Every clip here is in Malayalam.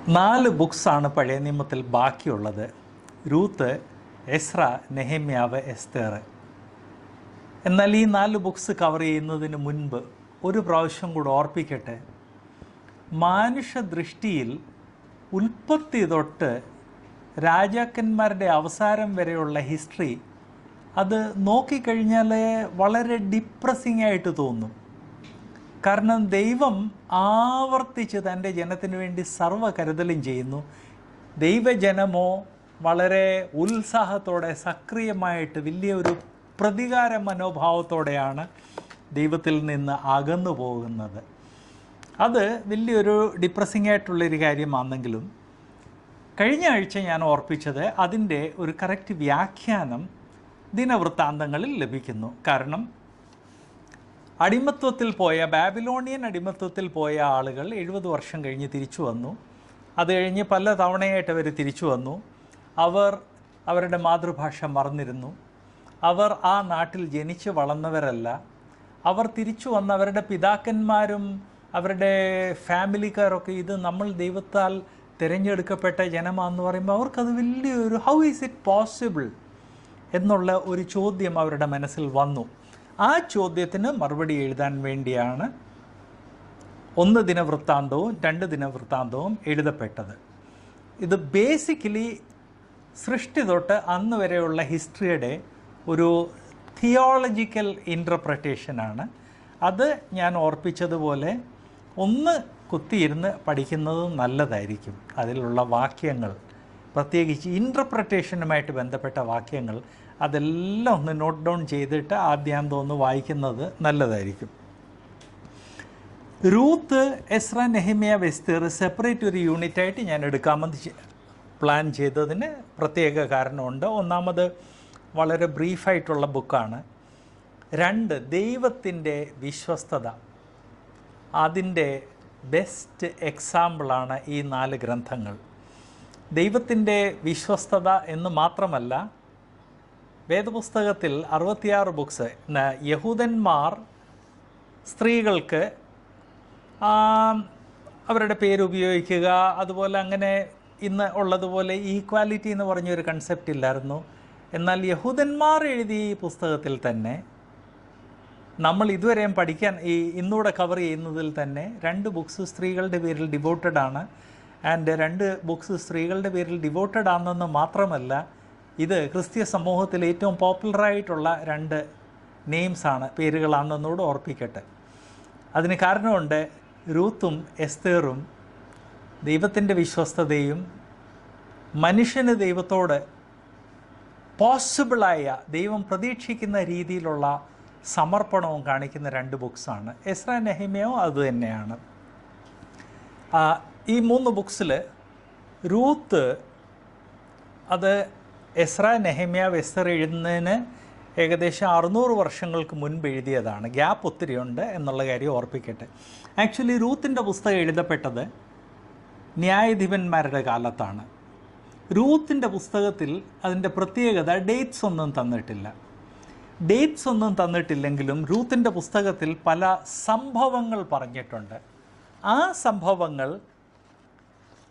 4 ബുക്സാണ് പഴയ നിയമത്തിൽ ബാക്കിയുള്ളത്. രൂത്ത്, എസ്ര, നെഹമ്യാവ്, എസ്തേർ. എന്നാൽ ഈ 4 ബുക്സ് കവർ ചെയ്യുന്നതിന് മുൻപ് ഒരു പ്രാവശ്യം കൂടെ ഓർപ്പിക്കട്ടെ, മാനുഷദൃഷ്ടിയിൽ ഉൽപ്പത്തി തൊട്ട് രാജാക്കന്മാരുടെ അവസാനം വരെയുള്ള ഹിസ്റ്ററി അത് നോക്കിക്കഴിഞ്ഞാൽ വളരെ ഡിപ്രസിംഗ് ആയിട്ട് തോന്നും. കാരണം ദൈവം ആവർത്തിച്ച് തൻ്റെ ജനത്തിന് വേണ്ടി സർവ്വ കരുതലും ചെയ്യുന്നു. ദൈവജനമോ വളരെ ഉത്സാഹത്തോടെ സക്രിയമായിട്ട് വലിയൊരു പ്രതികാര മനോഭാവത്തോടെയാണ് ദൈവത്തിൽ നിന്ന് അകന്നു പോകുന്നത്. അത് വലിയൊരു ഡിപ്രസിംഗ് ആയിട്ടുള്ളൊരു കാര്യമാണെങ്കിലും കഴിഞ്ഞ ആഴ്ച ഞാൻ ഓർപ്പിച്ചത് അതിൻ്റെ ഒരു കറക്റ്റ് വ്യാഖ്യാനം ദിനവൃത്താന്തങ്ങളിൽ ലഭിക്കുന്നു. കാരണം അടിമത്വത്തിൽ പോയ ബാബിലോണിയൻ അടിമത്വത്തിൽ പോയ ആളുകൾ 70 വർഷം കഴിഞ്ഞ് തിരിച്ചു വന്നു. അത് കഴിഞ്ഞ് പല തവണയായിട്ട് അവർ തിരിച്ചു വന്നു. അവർ അവരുടെ മാതൃഭാഷ മറന്നിരുന്നു. അവർ ആ നാട്ടിൽ ജനിച്ച് വളർന്നവരല്ല. അവർ തിരിച്ചു വന്ന അവരുടെ പിതാക്കന്മാരും അവരുടെ ഫാമിലിക്കാരൊക്കെ ഇത് നമ്മൾ ദൈവത്താൽ തിരഞ്ഞെടുക്കപ്പെട്ട ജനമാണെന്ന് പറയുമ്പോൾ അവർക്കത് വലിയൊരു ഹൗ ഈസ് ഇറ്റ് പോസിബിൾ എന്നുള്ള ഒരു ചോദ്യം അവരുടെ മനസ്സിൽ വന്നു. ആ ചോദ്യത്തിന് മറുപടി എഴുതാൻ വേണ്ടിയാണ് 1 ദിനവൃത്താന്തവും 2 ദിനവൃത്താന്തവും എഴുതപ്പെട്ടത്. ഇത് ബേസിക്കലി സൃഷ്ടി തൊട്ട് അന്ന് വരെയുള്ള ഹിസ്റ്ററിയുടെ ഒരു തിയോളജിക്കൽ ഇൻ്റർപ്രറ്റേഷനാണ്. അത് ഞാൻ ഓർപ്പിച്ചതുപോലെ ഒന്ന് കുത്തിയിരുന്ന് പഠിക്കുന്നത് നല്ലതായിരിക്കും. അതിലുള്ള വാക്യങ്ങൾ, പ്രത്യേകിച്ച് ഇൻ്റർപ്രറ്റേഷനുമായിട്ട് ബന്ധപ്പെട്ട വാക്യങ്ങൾ, അതെല്ലാം ഒന്ന് നോട്ട് ഡൗൺ ചെയ്തിട്ട് ആദ്യാന്തം ഒന്ന് വായിക്കുന്നത് നല്ലതായിരിക്കും. രൂത്ത്, എസ്ര, നെഹമ്യാവ്, എസ്തേർ സെപ്പറേറ്റ് ഒരു യൂണിറ്റായിട്ട് ഞാൻ എടുക്കാമെന്ന് പ്ലാൻ ചെയ്തതിന് പ്രത്യേക കാരണമുണ്ട്. ഒന്നാമത് വളരെ ബ്രീഫായിട്ടുള്ള ബുക്കാണ്. 2 ദൈവത്തിൻ്റെ വിശ്വസ്തത, അതിൻ്റെ ബെസ്റ്റ് എക്സാമ്പിളാണ് ഈ 4 ഗ്രന്ഥങ്ങൾ. ദൈവത്തിൻ്റെ വിശ്വസ്തത എന്ന് മാത്രമല്ല, വേദപുസ്തകത്തിൽ 66 ബുക്സ് യഹൂദന്മാർ സ്ത്രീകൾക്ക് അവരുടെ പേരുപയോഗിക്കുക, അതുപോലെ അങ്ങനെ ഇന്ന് ഉള്ളതുപോലെ ഈക്വാലിറ്റി എന്ന് പറഞ്ഞൊരു കൺസെപ്റ്റ് ഇല്ലായിരുന്നു. എന്നാൽ യഹൂദന്മാർ എഴുതിയ ഈ പുസ്തകത്തിൽ തന്നെ നമ്മൾ ഇതുവരെയും പഠിക്കാൻ ഇന്നൂടെ കവർ ചെയ്യുന്നതിൽ തന്നെ 2 ബുക്സ് സ്ത്രീകളുടെ പേരിൽ ഡിവോട്ടഡ് ആണ്. ആൻഡ് 2 ബുക്സ് സ്ത്രീകളുടെ പേരിൽ ഡിവോട്ടഡ് ആണെന്ന് മാത്രമല്ല, ഇത് ക്രിസ്തീയ സമൂഹത്തിൽ ഏറ്റവും പോപ്പുലറായിട്ടുള്ള 2 നെയിംസാണ്, പേരുകളാണെന്നോട് ഓർപ്പിക്കട്ടെ. അതിന് കാരണമുണ്ട്. രൂത്തും എസ്തേറും ദൈവത്തിൻ്റെ വിശ്വസ്തതയും മനുഷ്യന് ദൈവത്തോട് പോസിബിളായ ദൈവം പ്രതീക്ഷിക്കുന്ന രീതിയിലുള്ള സമർപ്പണവും കാണിക്കുന്ന 2 ബുക്സാണ്. എസ്ര, നെഹമ്യാവും അതുതന്നെയാണ്. ഈ 3 ബുക്സിൽ രൂത്ത് അത് എസ്ര, നെഹമ്യാവ്, എസ്തർ എഴുതുന്നതിന് ഏകദേശം 600 വർഷങ്ങൾക്ക് മുൻപ് എഴുതിയതാണ്. ഗ്യാപ്പ് ഒത്തിരി ഉണ്ട് എന്നുള്ള കാര്യം ഓർപ്പിക്കട്ടെ. ആക്ച്വലി രൂത്തിൻ്റെ പുസ്തകം എഴുതപ്പെട്ടത് ന്യായാധിപന്മാരുടെ കാലത്താണ്. രൂത്തിൻ്റെ പുസ്തകത്തിൽ അതിൻ്റെ പ്രത്യേകത ഡേറ്റ്സ് ഒന്നും തന്നിട്ടില്ല. ഡേറ്റ്സ് ഒന്നും തന്നിട്ടില്ലെങ്കിലും രൂത്തിൻ്റെ പുസ്തകത്തിൽ പല സംഭവങ്ങൾ പറഞ്ഞിട്ടുണ്ട്. ആ സംഭവങ്ങൾ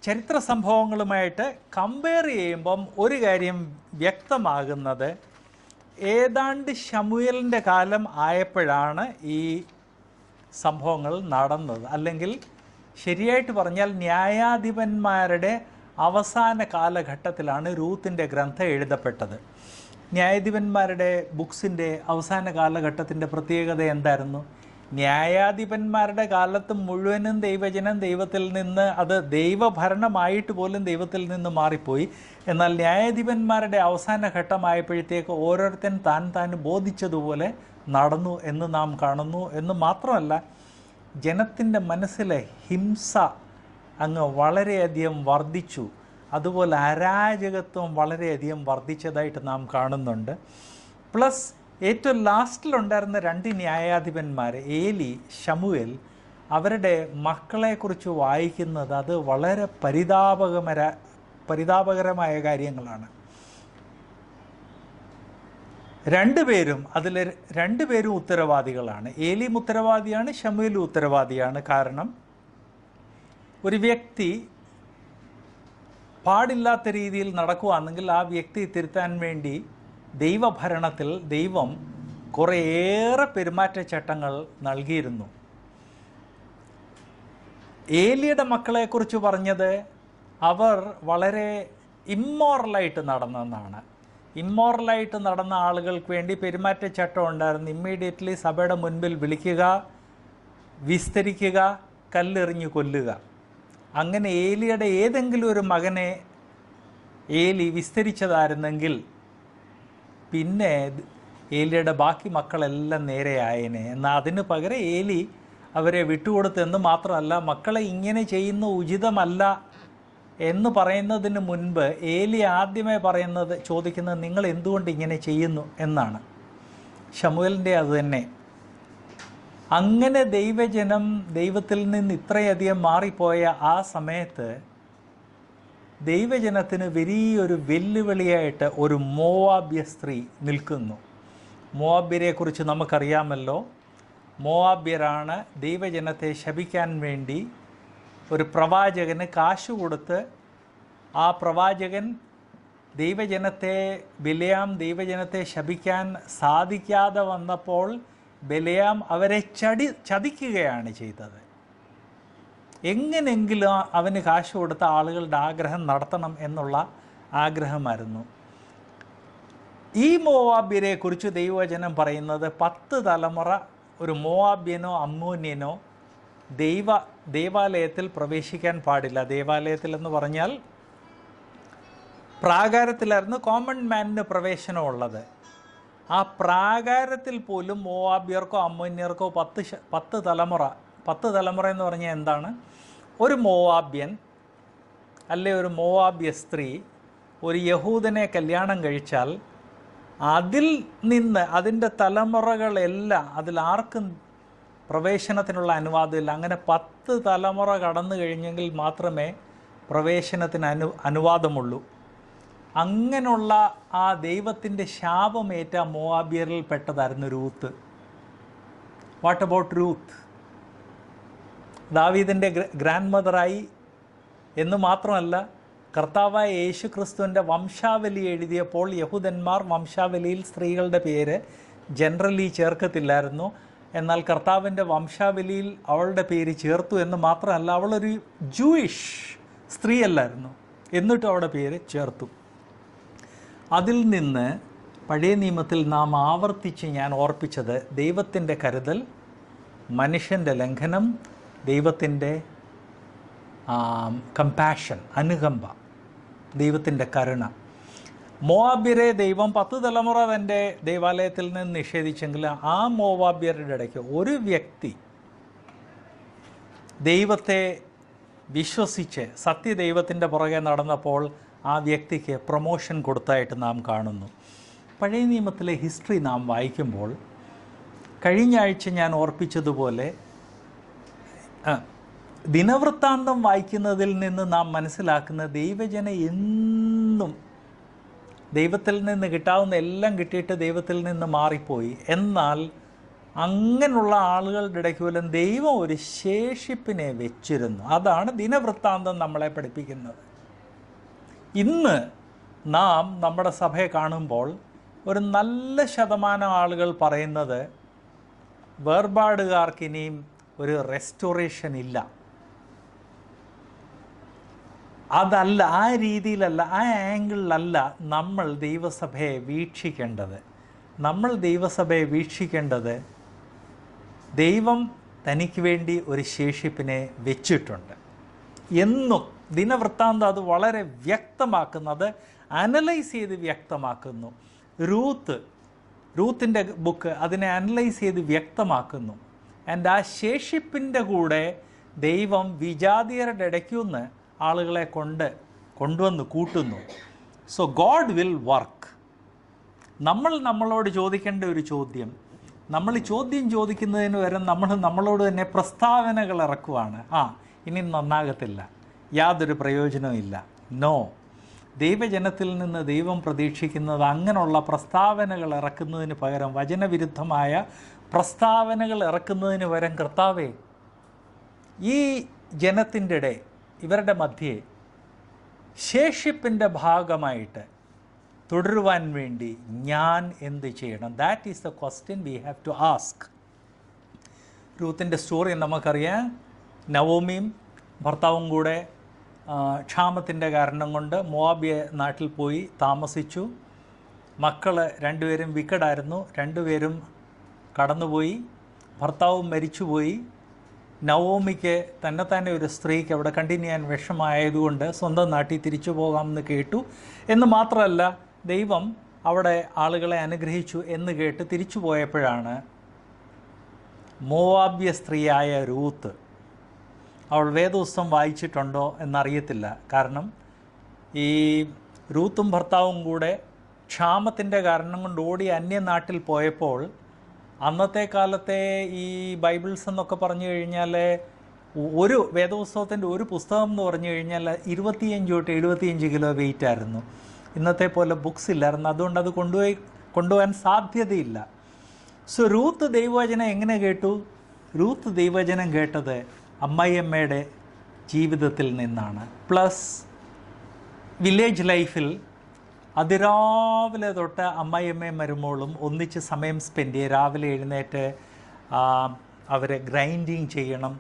ചരിത്ര സംഭവങ്ങളുമായിട്ട് കമ്പയർ ചെയ്യുമ്പം ഒരു കാര്യം വ്യക്തമാകുന്നത്, ഏതാണ്ട് ശമൂവേലിൻ്റെ കാലം ആയപ്പോഴാണ് ഈ സംഭവങ്ങൾ നടന്നത്. അല്ലെങ്കിൽ ശരിയായിട്ട് പറഞ്ഞാൽ ന്യായാധിപന്മാരുടെ അവസാന കാലഘട്ടത്തിലാണ് രൂത്തിൻ്റെ ഗ്രന്ഥം എഴുതപ്പെട്ടത്. ന്യായാധിപന്മാരുടെ ബുക്സിൻ്റെ അവസാന കാലഘട്ടത്തിൻ്റെ പ്രത്യേകത എന്തായിരുന്നു? ന്യായാധിപന്മാരുടെ കാലത്ത് മുഴുവനും ദൈവജനം ദൈവത്തിൽ നിന്ന്, അത് ദൈവഭരണമായിട്ട് പോലും ദൈവത്തിൽ നിന്ന് മാറിപ്പോയി. എന്നാൽ ന്യായാധിപന്മാരുടെ അവസാന ഘട്ടമായപ്പോഴത്തേക്ക് ഓരോരുത്തൻ താൻ ബോധിച്ചതുപോലെ നടന്നു എന്ന് നാം കാണുന്നു. എന്ന് മാത്രമല്ല, ജനത്തിൻ്റെ മനസ്സിലെ ഹിംസ അങ്ങ് വളരെയധികം വർദ്ധിച്ചു. അതുപോലെ അരാജകത്വം വളരെയധികം വർദ്ധിച്ചതായിട്ട് നാം കാണുന്നുണ്ട്. പ്ലസ് ഏറ്റവും ലാസ്റ്റിലുണ്ടായിരുന്ന 2 ന്യായാധിപന്മാർ, ഏലി, ശമൂവേൽ, അവരുടെ മക്കളെക്കുറിച്ച് വായിക്കുന്നത് അത് വളരെ പരിതാപകരമായ കാര്യങ്ങളാണ്. 2 പേരും അതിൽ 2 പേരും ഉത്തരവാദികളാണ്. ഏലിയും ഉത്തരവാദിയാണ്, ശമൂവേലും ഉത്തരവാദിയാണ്. കാരണം ഒരു വ്യക്തി പാടില്ലാത്ത രീതിയിൽ നടക്കുകയാണെങ്കിൽ ആ വ്യക്തി തിരുത്താൻ വേണ്ടി ദൈവഭരണത്തിൽ ദൈവം കുറേയേറെ പെരുമാറ്റച്ചട്ടങ്ങൾ നൽകിയിരുന്നു. ഏലിയുടെ മക്കളെക്കുറിച്ച് പറഞ്ഞത് അവർ വളരെ ഇമ്മോറലായിട്ട് നടന്നെന്നാണ്. ഇമ്മോറലായിട്ട് നടന്ന ആളുകൾക്ക് വേണ്ടി പെരുമാറ്റച്ചട്ടം ഉണ്ടായിരുന്നു. ഇമ്മീഡിയറ്റ്ലി സഭയുടെ മുൻപിൽ വിളിക്കുക, വിസ്തരിക്കുക, കല്ലെറിഞ്ഞ് കൊല്ലുക. അങ്ങനെ ഏലിയുടെ ഏതെങ്കിലും ഒരു മകനെ ഏലി വിസ്തരിച്ചതായിരുന്നെങ്കിൽ പിന്നെ ഏലിയുടെ ബാക്കി മക്കളെല്ലാം നേരെയായേനെ. എന്നാൽ അതിന് പകരം ഏലി അവരെ വിട്ടുകൊടുത്തെന്ന് മാത്രമല്ല, മക്കളെ ഇങ്ങനെ ചെയ്യുന്ന ഉചിതമല്ല എന്ന് പറയുന്നതിന് മുൻപ് ഏലി ആദ്യമേ ചോദിക്കുന്നത് നിങ്ങൾ എന്തുകൊണ്ട് ഇങ്ങനെ ചെയ്യുന്നു എന്നാണ്. ശമൂവേലിൻ്റെ അത് തന്നെ. അങ്ങനെ ദൈവജനം ദൈവത്തിൽ നിന്ന് ഇത്രയധികം മാറിപ്പോയ ആ സമയത്ത് ദൈവജനത്തിന് വലിയൊരു വെല്ലുവിളിയായിട്ട് ഒരു മോവാബ്യ സ്ത്രീ നിൽക്കുന്നു. മോവാബ്യരെക്കുറിച്ച് നമുക്കറിയാമല്ലോ. മോവാബ്യരാണ് ദൈവജനത്തെ ശപിക്കാൻ വേണ്ടി ഒരു പ്രവാചകന് കാശ് കൊടുത്ത് ആ പ്രവാചകൻ ദൈവജനത്തെ ശപിക്കാൻ സാധിക്കാതെ വന്നപ്പോൾ ബിലെയാം അവരെ ചതിക്കുകയാണ് ചെയ്തത്. എങ്ങനെയെങ്കിലും അവന് കാശ് കൊടുത്ത ആളുകളുടെ ആഗ്രഹം നടത്തണം എന്നുള്ള ആഗ്രഹമായിരുന്നു. ഈ മോവാബ്യരെ കുറിച്ച് ദൈവവചനം പറയുന്നത് 10 തലമുറ ഒരു മോവാബ്യനോ അമ്മോന്യനോ ദേവാലയത്തിൽ പ്രവേശിക്കാൻ പാടില്ല. ദേവാലയത്തിൽ എന്ന് പറഞ്ഞാൽ പ്രാകാരത്തിലായിരുന്നു കോമൺ മാനിന് പ്രവേശനമുള്ളത്. ആ പ്രാകാരത്തിൽ പോലും മോവാബ്യർക്കോ അമ്മോന്യർക്കോ 10 തലമുറ എന്ന് പറഞ്ഞാൽ എന്താണ്? ഒരു മോവാബ്യൻ അല്ലെ ഒരു മോവാബ്യ സ്ത്രീ ഒരു യഹൂദനെ കല്യാണം കഴിച്ചാൽ അതിൻ്റെ തലമുറകളെല്ലാം അതിലാർക്കും പ്രവേശനത്തിനുള്ള അനുവാദമില്ല. അങ്ങനെ 10 തലമുറ കടന്നു കഴിഞ്ഞെങ്കിൽ മാത്രമേ പ്രവേശനത്തിന് അനുവാദമുള്ളൂ. അങ്ങനെയുള്ള ആ ദൈവത്തിൻ്റെ ശാപമേറ്റ മോവാബ്യരിൽ പെട്ടതായിരുന്നു രൂത്ത്. What about Ruth? ദാവീദിൻ്റെ ഗ്രാൻഡ് മദറായി എന്ന് മാത്രമല്ല, കർത്താവായ യേശു ക്രിസ്തുവിൻ്റെ വംശാവലി എഴുതിയപ്പോൾ യഹൂദന്മാർ വംശാവലിയിൽ സ്ത്രീകളുടെ പേര് ജനറലി ചേർക്കത്തില്ലായിരുന്നു. എന്നാൽ കർത്താവിൻ്റെ വംശാവലിയിൽ അവളുടെ പേര് ചേർത്തു എന്ന് മാത്രമല്ല, അവളൊരു ജൂയിഷ് സ്ത്രീയല്ലായിരുന്നു, എന്നിട്ടും അവളുടെ പേര് ചേർത്തു. അതിൽ നിന്ന് പഴയ നിയമത്തിൽ നാം ആവർത്തിച്ച് ഞാൻ ഓർപ്പിച്ചത് ദൈവത്തിൻ്റെ കരുതൽ, മനുഷ്യൻ്റെ ലംഘനം, ദൈവത്തിൻ്റെ കമ്പാഷൻ, അനുകമ്പ, ദൈവത്തിൻ്റെ കരുണ. മോവാബ്യരെ ദൈവം 10 തലമുറ തൻ്റെ ദൈവാലയത്തിൽ നിന്ന് നിഷേധിച്ചെങ്കിൽ ആ മോവാബ്യരുടെ ഇടയ്ക്ക് ഒരു വ്യക്തി ദൈവത്തെ വിശ്വസിച്ച് സത്യദൈവത്തിൻ്റെ പുറകെ നടന്നപ്പോൾ ആ വ്യക്തിക്ക് പ്രൊമോഷൻ കൊടുത്തായിട്ട് നാം കാണുന്നു. പഴയ നിയമത്തിലെ ഹിസ്റ്ററി നാം വായിക്കുമ്പോൾ കഴിഞ്ഞ ആഴ്ച ഞാൻ ഓർപ്പിച്ചതുപോലെ ദിനവൃത്താന്തം വായിക്കുന്നതിൽ നിന്ന് നാം മനസ്സിലാക്കുന്ന ദൈവജനം എന്നും ദൈവത്തിൽ നിന്ന് കിട്ടാവുന്ന എല്ലാം കിട്ടിയിട്ട് ദൈവത്തിൽ നിന്ന് മാറിപ്പോയി. എന്നാൽ അങ്ങനെയുള്ള ആളുകളുടെ ഇടയ്ക്ക് പോലും ദൈവം ഒരു ശേഷിപ്പിനെ വെച്ചിരുന്നു. അതാണ് ദിനവൃത്താന്തം നമ്മളെ പഠിപ്പിക്കുന്നത്. ഇന്ന് നാം നമ്മുടെ സഭയെ കാണുമ്പോൾ ഒരു നല്ല ശതമാനം ആളുകൾ പറയുന്നത് വേർപാടുകാർക്കിനിയും ഒരു റെസ്റ്റോറേഷൻ ഇല്ല. അതല്ല, ആ രീതിയിലല്ല, ആ ആംഗിളിലല്ല നമ്മൾ ദൈവസഭയെ വീക്ഷിക്കേണ്ടത്. നമ്മൾ ദൈവസഭയെ വീക്ഷിക്കേണ്ടത് ദൈവം തനിക്ക് വേണ്ടി ഒരു ശേഷിപ്പിനെ വെച്ചിട്ടുണ്ട് എന്നും ദിനവൃത്താന്തം അത് വളരെ വ്യക്തമാക്കുന്നത്, അനലൈസ് ചെയ്ത് വ്യക്തമാക്കുന്നു. രൂത്തിൻ്റെ ബുക്ക് അതിനെ അനലൈസ് ചെയ്ത് വ്യക്തമാക്കുന്നു. ആൻഡ് ആ ശേഷിപ്പിൻ്റെ കൂടെ ദൈവം വിജാതിയരുടെ ഇടയ്ക്കുന്ന് ആളുകളെ കൊണ്ടുവന്ന് കൂട്ടുന്നു. So God will work. നമ്മളോട് ചോദിക്കേണ്ട ഒരു ചോദ്യം, നമ്മൾ ചോദ്യം ചോദിക്കുന്നതിന് വരെ നമ്മളോട് തന്നെ പ്രസ്താവനകൾ ഇറക്കുവാണ്. ഇനി നന്നാകത്തില്ല, യാതൊരു പ്രയോജനവും ഇല്ല. നോ, ദൈവജനത്തിൽ നിന്ന് ദൈവം പ്രതീക്ഷിക്കുന്നത് അങ്ങനെയുള്ള പ്രസ്താവനകൾ ഇറക്കുന്നതിന് പകരം, വചനവിരുദ്ധമായ പ്രസ്താവനകൾ ഇറക്കുന്നതിന് പകരം, കർത്താവേ ഈ ജനത്തിൻ്റെ ഇവരുടെ മധ്യേ ശേഷിപ്പിൻ്റെ ഭാഗമായിട്ട് തുടരുവാൻ വേണ്ടി ഞാൻ എന്ത് ചെയ്യണം? That is the question we have to ask. രൂത്തിൻ്റെ സ്റ്റോറി നമുക്കറിയാം. നവോമിയും ഭർത്താവും കൂടെ ക്ഷാമത്തിൻ്റെ കാരണം കൊണ്ട് മോവാബ് നാട്ടിൽ പോയി താമസിച്ചു. മക്കൾ രണ്ടുപേരും വിക്കഡായിരുന്നു, രണ്ടുപേരും കടന്നുപോയി. ഭർത്താവും മരിച്ചുപോയി. നവോമിക്ക് തന്നെ ഒരു സ്ത്രീക്ക് അവിടെ കണ്ടിന്യൂ ചെയ്യാൻ വിഷമമായതുകൊണ്ട് സ്വന്തം നാട്ടിൽ തിരിച്ചു പോകാമെന്ന് കേട്ടു. എന്ന് മാത്രമല്ല, ദൈവം അവിടെ ആളുകളെ അനുഗ്രഹിച്ചു എന്ന് കേട്ട് തിരിച്ചു പോയപ്പോഴാണ് മോവാബ്യ സ്ത്രീയായ രൂത്ത്, അവൾ വേദപുസ്തകം വായിച്ചിട്ടുണ്ടോ എന്നറിയത്തില്ല, കാരണം ഈ രൂത്തും ഭർത്താവും കൂടെ ക്ഷാമത്തിൻ്റെ കാരണം കൊണ്ട് ഓടി അന്യനാട്ടിൽ പോയപ്പോൾ, അന്നത്തെ കാലത്തെ ഈ ബൈബിൾസ് എന്നൊക്കെ പറഞ്ഞു കഴിഞ്ഞാൽ ഒരു വേദപുസ്തകത്തിൻ്റെ ഒരു പുസ്തകം എന്ന് പറഞ്ഞു കഴിഞ്ഞാൽ 25 തൊട്ട് 75 കിലോ വെയിറ്റ് ആയിരുന്നു. ഇന്നത്തെ പോലെ ബുക്സ് ഇല്ലായിരുന്നു. അതുകൊണ്ട് അത് കൊണ്ടുപോകാൻ സാധ്യതയില്ല. സോ രൂത്ത് ദൈവവചനം എങ്ങനെ കേട്ടു? രൂത്ത് ദൈവവചനം കേട്ടത് അമ്മായിയമ്മയുടെ ജീവിതത്തിൽ നിന്നാണ്. പ്ലസ് വില്ലേജ് ലൈഫിൽ അതിരാവിലെ തൊട്ട് അമ്മായിയമ്മയും മരുമോളും ഒന്നിച്ച് സമയം സ്പെൻഡ് ചെയ്യും. രാവിലെ എഴുന്നേറ്റ് അവരെ ഗ്രൈൻഡിങ് ചെയ്യണം,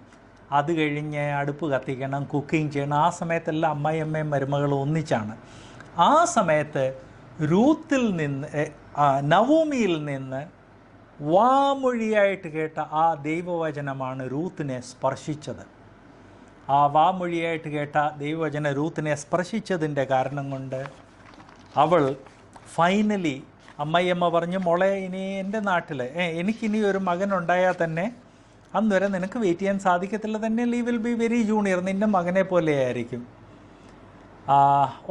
അത് കഴിഞ്ഞ് അടുപ്പ് കത്തിക്കണം, കുക്കിംഗ് ചെയ്യണം. ആ സമയത്തെല്ലാം അമ്മായിയമ്മയും മരുമകളും ഒന്നിച്ചാണ്. ആ സമയത്ത് രൂത്തിൽ നിന്ന് നവോമിയിൽ നിന്ന് വാമൊഴിയായിട്ട് കേട്ട ആ ദൈവവചനമാണ് രൂത്തിനെ സ്പർശിച്ചത്. ആ വാമൊഴിയായിട്ട് കേട്ട ദൈവവചന രൂത്തിനെ സ്പർശിച്ചതിൻ്റെ കാരണം കൊണ്ട് അവൾ ഫൈനലി, അമ്മയമ്മ പറഞ്ഞു, മോളെ ഇനി എൻ്റെ നാട്ടിൽ എനിക്കിനി ഒരു മകനുണ്ടായാൽ തന്നെ അന്നുവരെ നിനക്ക് വെയിറ്റ് ചെയ്യാൻ സാധിക്കത്തില്ല തന്നെ, he will be very junior, നിൻ്റെ മകനെ പോലെയായിരിക്കും.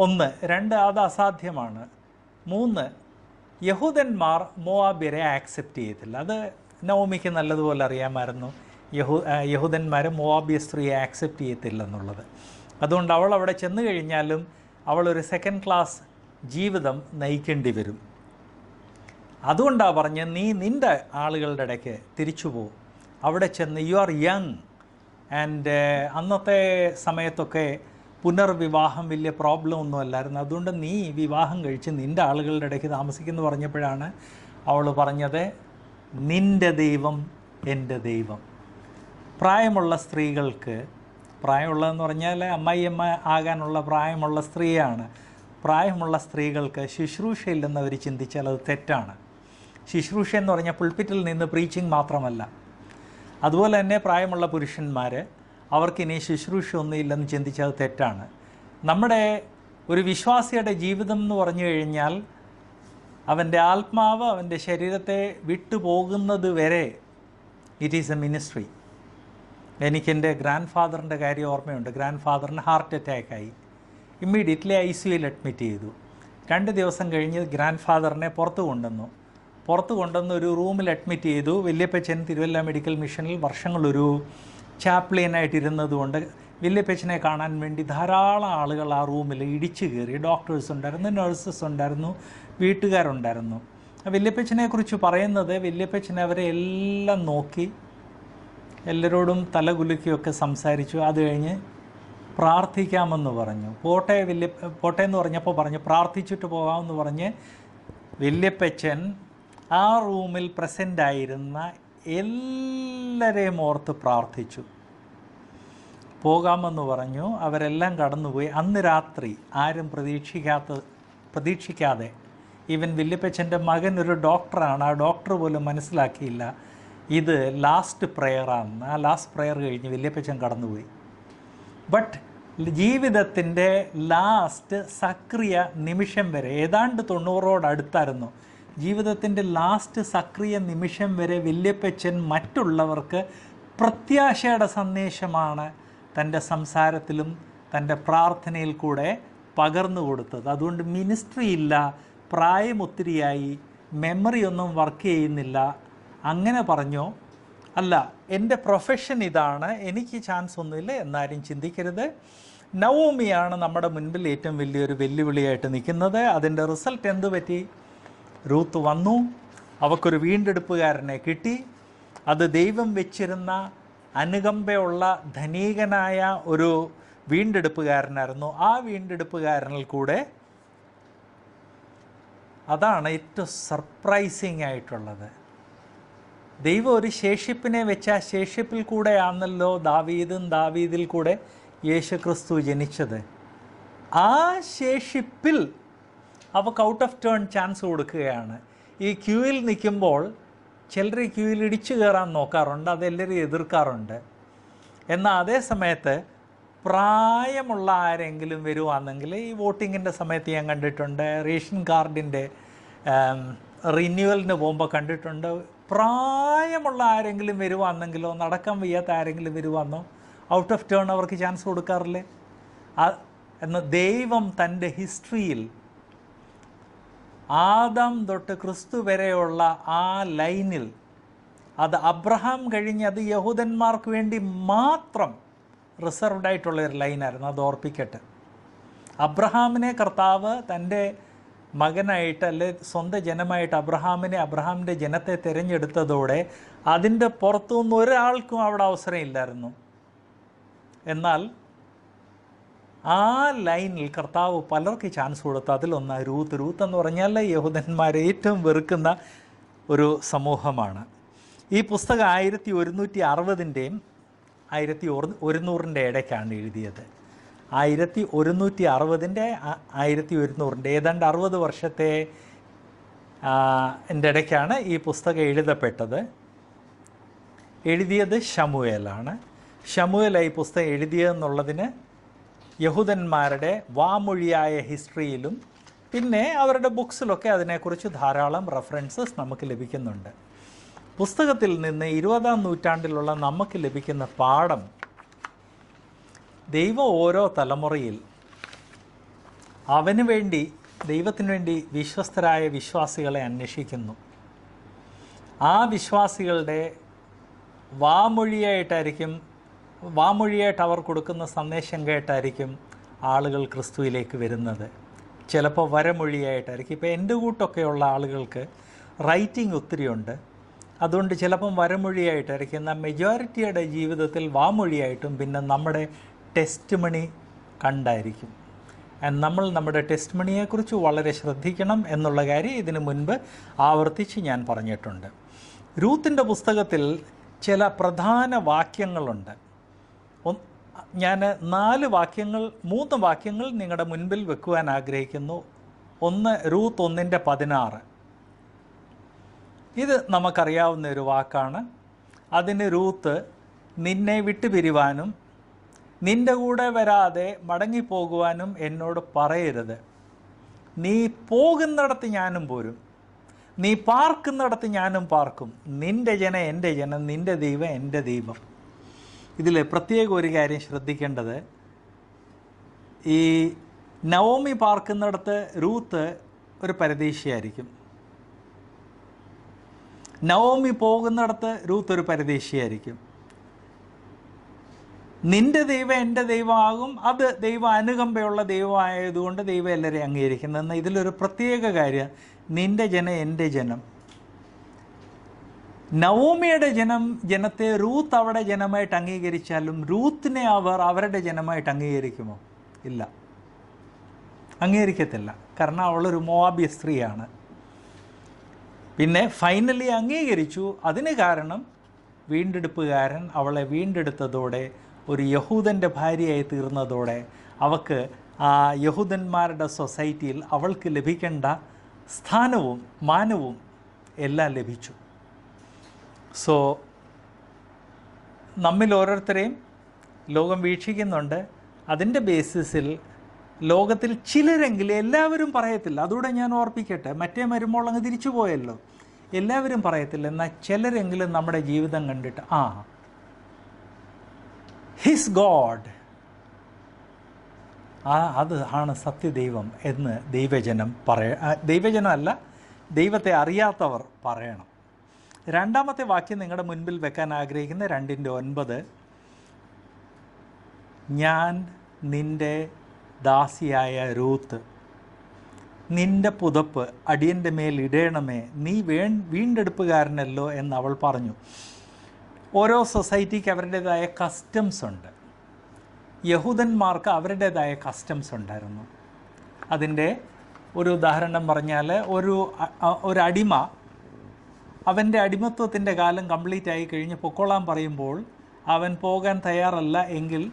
1, 2 അത് അസാധ്യമാണ്. 3, യഹൂദന്മാർ മോവാബ്യരെ ആക്സെപ്റ്റ് ചെയ്തില്ല. അത് നവോമിക്ക് നല്ലതുപോലെ അറിയാമായിരുന്നു. യഹൂദന്മാർ മോവാബ്യ സ്ത്രീയെ ആക്സെപ്റ്റ് ചെയ്യത്തില്ലെന്നുള്ളത്. അതുകൊണ്ട് അവൾ അവിടെ ചെന്ന് കഴിഞ്ഞാലും അവളൊരു സെക്കൻഡ് ക്ലാസ് ജീവിതം നയിക്കേണ്ടി വരും. അതുകൊണ്ടാണ് പറഞ്ഞ്, നീ നിൻ്റെ ആളുകളുടെ ഇടയ്ക്ക് തിരിച്ചു പോകും. അവിടെ ചെന്ന് യു ആർ യങ് ആൻഡ് അന്നത്തെ സമയത്തൊക്കെ പുനർവിവാഹം വലിയ പ്രോബ്ലം ഒന്നും അല്ലായിരുന്നു. അതുകൊണ്ട് നീ വിവാഹം കഴിച്ച് നിൻ്റെ ആളുകളുടെ ഇടയ്ക്ക് താമസിക്കുമെന്ന് പറഞ്ഞപ്പോഴാണ് അവൾ പറഞ്ഞത്, നിൻ്റെ ദൈവം എൻ്റെ ദൈവം. പ്രായമുള്ള സ്ത്രീകൾക്ക്, പ്രായമുള്ളതെന്ന് പറഞ്ഞാൽ അമ്മായിയമ്മ ആകാനുള്ള പ്രായമുള്ള സ്ത്രീയാണ്. പ്രായമുള്ള സ്ത്രീകൾക്ക് ശുശ്രൂഷയില്ലെന്ന് അവർ ചിന്തിച്ചാൽ അത് തെറ്റാണ്. ശുശ്രൂഷ എന്ന് പറഞ്ഞാൽ പുൾപിറ്റിൽ നിന്ന് പ്രീച്ചിങ് മാത്രമല്ല. അതുപോലെ തന്നെ പ്രായമുള്ള പുരുഷന്മാർ, അവർക്കിനി ശുശ്രൂഷ ഒന്നുമില്ലെന്ന് ചിന്തിച്ചാൽ തെറ്റാണ്. നമ്മുടെ ഒരു വിശ്വാസിയുടെ ജീവിതം എന്ന് പറഞ്ഞു കഴിഞ്ഞാൽ അവൻ്റെ ആത്മാവ് അവൻ്റെ ശരീരത്തെ വിട്ടുപോകുന്നത് വരെ ഇറ്റ് ഈസ് എ മിനിസ്ട്രി. എനിക്കെൻ്റെ ഗ്രാൻഡ് ഫാദറിൻ്റെ കാര്യം ഓർമ്മയുണ്ട്. ഗ്രാൻഡ് ഫാദറിന് ഹാർട്ട് അറ്റാക്കായി. ഇമ്മീഡിയറ്റ്ലി ICUയിൽ അഡ്മിറ്റ് ചെയ്തു. 2 ദിവസം കഴിഞ്ഞ് ഗ്രാൻഡ് ഫാദറിനെ പുറത്ത് കൊണ്ടുവന്ന് ഒരു റൂമിൽ അഡ്മിറ്റ് ചെയ്തു. വല്യപ്പച്ചൻ തിരുവല്ല മെഡിക്കൽ മിഷനിൽ വർഷങ്ങളൊരു ചാപ്ലിയനായിട്ടിരുന്നതുകൊണ്ട് വല്യപ്പച്ചനെ കാണാൻ വേണ്ടി ധാരാളം ആളുകൾ ആ റൂമിൽ ഇടിച്ചു കയറി. ഡോക്ടേഴ്സ് ഉണ്ടായിരുന്നു, നഴ്സസ് ഉണ്ടായിരുന്നു, വീട്ടുകാരുണ്ടായിരുന്നു. വല്യപ്പച്ചനെക്കുറിച്ച് പറയുന്നത്, വല്യപ്പച്ചൻ അവരെ എല്ലാം നോക്കി, എല്ലാവരോടും തലകുലുക്കിയൊക്കെ സംസാരിച്ചു. അത് കഴിഞ്ഞ് പ്രാർത്ഥിക്കാമെന്ന് പറഞ്ഞു. പോട്ടെ എന്ന് പറഞ്ഞപ്പോൾ പറഞ്ഞു പ്രാർത്ഥിച്ചിട്ട് പോകാമെന്ന് പറഞ്ഞ് വല്യപ്പച്ചൻ ആ റൂമിൽ പ്രസൻ്റായിരുന്ന എല്ലാവരെയും ഓർത്ത് പ്രാർത്ഥിച്ചു. പോകാമെന്ന് പറഞ്ഞു. അവരെല്ലാം കടന്നുപോയി. അന്ന് രാത്രി ആരും പ്രതീക്ഷിക്കാതെ ഈവൻ വല്യപ്പച്ചൻ്റെ മകൻ ഒരു ഡോക്ടറാണ്, ആ ഡോക്ടർ പോലും മനസ്സിലാക്കിയില്ല ഇത് ലാസ്റ്റ് പ്രെയറാണെന്ന്. ആ ലാസ്റ്റ് പ്രെയർ കഴിഞ്ഞ് വല്യപ്പച്ചൻ കടന്നുപോയി. ബട്ട് ജീവിതത്തിൻ്റെ ലാസ്റ്റ് സക്രിയ നിമിഷം വരെ, ഏതാണ്ട് 90-ഓടടുത്തായിരുന്നു, ജീവിതത്തിൻ്റെ ലാസ്റ്റ് സക്രിയ നിമിഷം വരെ വല്യപ്പച്ചൻ മറ്റുള്ളവർക്ക് പ്രത്യാശയുടെ സന്ദേശമാണ് തൻ്റെ സംസാരത്തിലും തൻ്റെ പ്രാർത്ഥനയിൽ കൂടെ പകർന്നു കൊടുത്തത്. അതുകൊണ്ട് മിനിസ്ട്രി ഇല്ല, പ്രായം ഒത്തിരിയായി, മെമ്മറി ഒന്നും വർക്ക് ചെയ്യുന്നില്ല, അങ്ങനെ പറഞ്ഞോ, അല്ല എൻ്റെ പ്രൊഫഷൻ ഇതാണ്, എനിക്ക് ചാൻസ് ഒന്നുമില്ല എന്നാരും ചിന്തിക്കരുത്. നവോമിയാണ് നമ്മുടെ മുൻപിൽ ഏറ്റവും വലിയൊരു വെല്ലുവിളിയായിട്ട് നിൽക്കുന്നത്. അതിൻ്റെ റിസൾട്ട് എന്ത് പറ്റി? രൂത്ത് വന്നു, അവൾക്കൊരു വീണ്ടെടുപ്പുകാരനെ കിട്ടി. അത് ദൈവം വെച്ചിരുന്ന അനുകമ്പയുള്ള ധനീകനായ ഒരു വീണ്ടെടുപ്പുകാരനായിരുന്നു. ആ വീണ്ടെടുപ്പുകാരനിൽ കൂടെ, അതാണ് ഏറ്റവും സർപ്രൈസിങ് ആയിട്ടുള്ളത്, ദൈവം ഒരു ശേഷിപ്പിനെ വെച്ച് ആ ശേഷിപ്പിൽ കൂടെയാണല്ലോ ദാവീദിൽ കൂടെ യേശുക്രിസ്തു ജനിച്ചത്. ആ ശേഷിപ്പിൽ അവർക്ക് ഔട്ട് ഓഫ് ടേൺ ചാൻസ് കൊടുക്കുകയാണ്. ഈ ക്യൂവിൽ നിൽക്കുമ്പോൾ ചിലർ ക്യൂവിൽ ഇടിച്ചു കയറാൻ നോക്കാറുണ്ട്, അതെല്ലാവരും എതിർക്കാറുണ്ട്. എന്നാൽ അതേ സമയത്ത് പ്രായമുള്ള ആരെങ്കിലും വരുവാണെങ്കിൽ, ഈ വോട്ടിങ്ങിൻ്റെ സമയത്ത് ഞാൻ കണ്ടിട്ടുണ്ട്, റേഷൻ കാർഡിൻ്റെ റിന്യൂവലിന് പോകുമ്പോൾ കണ്ടിട്ടുണ്ട്, പ്രായമുള്ള ആരെങ്കിലും വരുവാണെങ്കിലോ നടക്കാൻ വയ്യാത്ത ആരെങ്കിലും വരുവാന്നോ ഔട്ട് ഓഫ് ടേൺ അവർക്ക് ചാൻസ് കൊടുക്കാറില്ലേ? എന്ന് ദൈവം തൻ്റെ ഹിസ്റ്ററിയിൽ ആദം തൊട്ട് ക്രിസ്തു വരെയുള്ള ആ ലൈനിൽ, അത് അബ്രഹാം കഴിഞ്ഞ് അത് യഹൂദന്മാർക്ക് വേണ്ടി മാത്രം റിസർവ്ഡ് ആയിട്ടുള്ളൊരു ലൈനായിരുന്നു. അത് ഓർപ്പിക്കട്ടെ. അബ്രഹാമിനെ കർത്താവ് തൻ്റെ മകനായിട്ട്, അല്ലെ സ്വന്തം ജനമായിട്ട് അബ്രഹാമിൻ്റെ ജനത്തെ തിരഞ്ഞെടുത്തതോടെ അതിൻ്റെ പുറത്തുനിന്ന് ഒരാൾക്കും അവിടെ അവസരം ഇല്ലായിരുന്നു. എന്നാൽ ആ ലൈനിൽ കർത്താവ് പലർക്ക് ചാൻസ് കൊടുത്തു. അതിലൊന്ന് രൂത്ത് എന്ന് പറഞ്ഞാൽ യഹൂദന്മാരെ ഏറ്റവും വെറുക്കുന്ന ഒരു സമൂഹമാണ്. ഈ പുസ്തകം 1160-ൻ്റെയും 1100-ൻ്റെ ഇടയ്ക്കാണ് എഴുതിയത്. 1160-ൻ്റെ 1100-ൻ്റെ ഏതാണ്ട് 60 വർഷത്തെ ഇടയ്ക്കാണ് ഈ പുസ്തകം എഴുതപ്പെട്ടത്. എഴുതിയത് ശമൂവേലാണ്. ശമൂവേലായി ഈ പുസ്തകം എഴുതിയതെന്നുള്ളതിന് യഹൂദന്മാരുടെ വാമൊഴിയായ ഹിസ്റ്ററിയിലും പിന്നെ അവരുടെ ബുക്സിലൊക്കെ അതിനെക്കുറിച്ച് ധാരാളം റെഫറൻസസ് നമുക്ക് ലഭിക്കുന്നുണ്ട്. പുസ്തകത്തിൽ നിന്ന് 20-ാം നൂറ്റാണ്ടിലുള്ള നമുക്ക് ലഭിക്കുന്ന പാഠം, ദൈവം ഓരോ തലമുറയിൽ അവന് വേണ്ടി, ദൈവത്തിന് വേണ്ടി വിശ്വസ്തരായ വിശ്വാസികളെ അന്വേഷിക്കുന്നു. ആ വിശ്വാസികളുടെ വാമൊഴിയായിട്ട് അവർ കൊടുക്കുന്ന സന്ദേശം കേട്ടായിരിക്കും ആളുകൾ ക്രിസ്തുവിലേക്ക് വരുന്നത്. ചിലപ്പോൾ വരമൊഴിയായിട്ടായിരിക്കും. ഇപ്പോൾ എൻ്റെ കൂട്ടൊക്കെയുള്ള ആളുകൾക്ക് റൈറ്റിംഗ് ഒത്തിരിയുണ്ട്, അതുകൊണ്ട് ചിലപ്പം വരമൊഴിയായിട്ടായിരിക്കും. എന്നാൽ മെജോറിറ്റിയുടെ ജീവിതത്തിൽ വാമൊഴിയായിട്ടും പിന്നെ നമ്മുടെ ടെസ്റ്റ് മണി കണ്ടായിരിക്കും. നമ്മൾ നമ്മുടെ ടെസ്റ്റ് മണിയെക്കുറിച്ച് വളരെ ശ്രദ്ധിക്കണം എന്നുള്ള കാര്യം ഇതിനു മുൻപ് ആവർത്തിച്ച് ഞാൻ പറഞ്ഞിട്ടുണ്ട്. രൂത്തിൻ്റെ പുസ്തകത്തിൽ ചില പ്രധാന വാക്യങ്ങളുണ്ട്. ഞാൻ 3 വാക്യങ്ങൾ നിങ്ങളുടെ മുൻപിൽ വെക്കുവാൻ ആഗ്രഹിക്കുന്നു. ഒന്ന്, രൂത്ത് 1:16. ഇത് നമുക്കറിയാവുന്ന ഒരു വാക്കാണ്. അതിന് രൂത്ത്, നിന്നെ വിട്ടുപിരിവാനും നിൻ്റെ കൂടെ വരാതെ മടങ്ങിപ്പോകുവാനും എന്നോട് പറയരുത്. നീ പോകുന്നിടത്ത് ഞാനും പോരും, നീ പാർക്കുന്നിടത്ത് ഞാനും പാർക്കും. നിൻ്റെ ജനം എൻ്റെ ജനം, നിൻ്റെ ദൈവം എൻ്റെ ദൈവം. ഇതിൽ പ്രത്യേക ഒരു കാര്യം ശ്രദ്ധിക്കേണ്ടത്, ഈ നവോമി പാർക്കുന്നിടത്ത് രൂത്ത് ഒരു പരദേശിയായിരിക്കും, നവോമി പോകുന്നിടത്ത് രൂത്ത് ഒരു പരദേശിയായിരിക്കും. നിൻ്റെ ദൈവം എൻ്റെ ദൈവമാകും. അത് ദൈവം അനുകമ്പയുള്ള ദൈവമായതുകൊണ്ട് ദൈവം എല്ലാവരെയും അംഗീകരിക്കുന്നതെന്ന്. ഇതിലൊരു പ്രത്യേക കാര്യം, നിൻ്റെ ജനം എൻ്റെ ജനം. നവോമിയുടെ ജനത്തെ റൂത്ത് അവിടെ ജനമായിട്ട് അംഗീകരിച്ചാലും റൂത്തിനെ അവരുടെ ജനമായിട്ട് അംഗീകരിക്കുമോ? ഇല്ല, അംഗീകരിക്കത്തില്ല. കാരണം അവളൊരു മോവാബിയ സ്ത്രീയാണ്. പിന്നെ ഫൈനലി അംഗീകരിച്ചു. അതിന് കാരണം വീണ്ടെടുപ്പുകാരൻ അവളെ വീണ്ടെടുത്തതോടെ, ഒരു യഹൂദൻ്റെ ഭാര്യയായി തീർന്നതോടെ അവൾക്ക് ആ യഹൂദന്മാരുടെ സൊസൈറ്റിയിൽ അവൾക്ക് ലഭിക്കേണ്ട സ്ഥാനവും മാനവും എല്ലാം ലഭിച്ചു. സോ നമ്മിൽ ഓരോരുത്തരെയും ലോകം വീക്ഷിക്കുന്നുണ്ട്. അതിൻ്റെ ബേസിസിൽ ലോകത്തിൽ ചിലരെങ്കിലും, എല്ലാവരും പറയത്തില്ല, അതുകൂടെ ഞാൻ ഓർപ്പിക്കട്ടെ, മറ്റേ വരുമ്പോൾ അങ്ങ് തിരിച്ചു പോയല്ലോ, എല്ലാവരും പറയത്തില്ല, എന്നാൽ ചിലരെങ്കിലും നമ്മുടെ ജീവിതം കണ്ടിട്ട് ഹിസ് ഗോഡ്, അത് ആണ് സത്യദൈവം എന്ന് ദൈവജനമല്ല, ദൈവത്തെ അറിയാത്തവർ പറയണം. 2-ാമത്തെ വാക്യം നിങ്ങളുടെ മുൻപിൽ വെക്കാൻ ആഗ്രഹിക്കുന്ന 2:9, ഞാൻ നിൻ്റെ ദാസിയായ രൂത്ത്, നിൻ്റെ പുതപ്പ് അടിയൻ്റെ മേൽ ഇടേണമേ, നീ വീണ്ടെടുപ്പുകാരനല്ലോ എന്ന് അവൾ പറഞ്ഞു. ഓരോ സൊസൈറ്റിക്ക് അവരുടേതായ കസ്റ്റംസ് ഉണ്ട്. യഹൂദന്മാർക്ക് അവരുടേതായ കസ്റ്റംസ് ഉണ്ടായിരുന്നു. അതിൻ്റെ ഒരു ഉദാഹരണം പറഞ്ഞാൽ, ഒരു അടിമ അവൻ്റെ അടിമത്വത്തിൻ്റെ കാലം കംപ്ലീറ്റ് ആയി കഴിഞ്ഞ് പൊക്കോളാൻ പറയുമ്പോൾ അവൻ പോകാൻ തയ്യാറല്ല എങ്കിൽ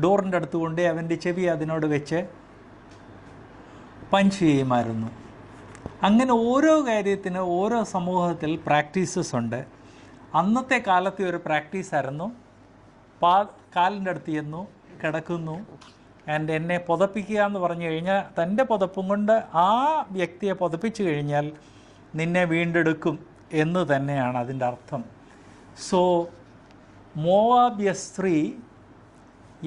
ഡോറിൻ്റെ അടുത്ത് കൊണ്ട് അവൻ്റെ ചെവി അതിനോട് വെച്ച് പഞ്ച് ചെയ്യുമായിരുന്നു. അങ്ങനെ ഓരോ കാര്യത്തിന് ഓരോ സമൂഹത്തിൽ പ്രാക്ടീസസ് ഉണ്ട്. അന്നത്തെ കാലത്തെ ഒരു പ്രാക്ടീസായിരുന്നു, കാലിൻ്റെ അടുത്ത് ചെന്നു കിടക്കുന്നു, ആൻഡ് എന്നെ പുതപ്പിക്കുക എന്ന് പറഞ്ഞു കഴിഞ്ഞാൽ തൻ്റെ പുതപ്പും കൊണ്ട് ആ വ്യക്തിയെ പുതപ്പിച്ചു കഴിഞ്ഞാൽ നിന്നെ വീണ്ടെടുക്കും എന്ന് തന്നെയാണ് അതിൻ്റെ അർത്ഥം. സോ മോവാബ്യ സ്ത്രീ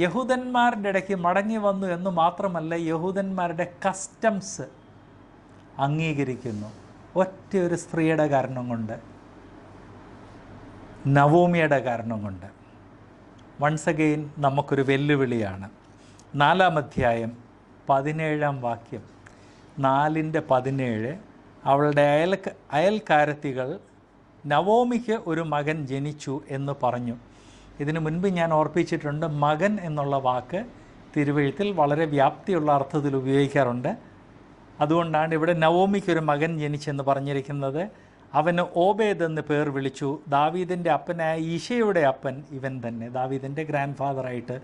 യഹൂദന്മാരുടെ ഇടയ്ക്ക് മടങ്ങി വന്നു എന്ന് മാത്രമല്ല, യഹൂദന്മാരുടെ കസ്റ്റംസ് അംഗീകരിക്കുന്നു. ഒറ്റ ഒരു സ്ത്രീയുടെ കാരണം കൊണ്ട്, നവോമിയുടെ കാരണം കൊണ്ട്. വൺസ് അഗെയിൻ നമുക്കൊരു വെല്ലുവിളിയാണ്. 4-ാം അധ്യായം 17-ാം വാക്യം, 4:17, അവളുടെ അയൽക്കാരത്തികൾ നവോമിക്ക് ഒരു മകൻ ജനിച്ചു എന്ന് പറഞ്ഞു. ഇതിനു മുൻപ് ഞാൻ ഓർപ്പിച്ചിട്ടുണ്ട്, മകൻ എന്നുള്ള വാക്ക് തിരുവെഴുത്തിൽ വളരെ വ്യാപ്തിയുള്ള അർത്ഥത്തിൽ ഉപയോഗിക്കാറുണ്ട്. അതുകൊണ്ടാണ് ഇവിടെ നവോമിക്കൊരു മകൻ ജനിച്ചെന്ന് പറഞ്ഞിരിക്കുന്നത്. അവന് ഓബേദ് എന്ന് പേർ വിളിച്ചു. ദാവീദിൻ്റെ അപ്പനായ ഈശയുടെ അപ്പൻ ഇവൻ തന്നെ, ദാവീദിൻ്റെ ഗ്രാൻഡ് ഫാദറായിട്ട്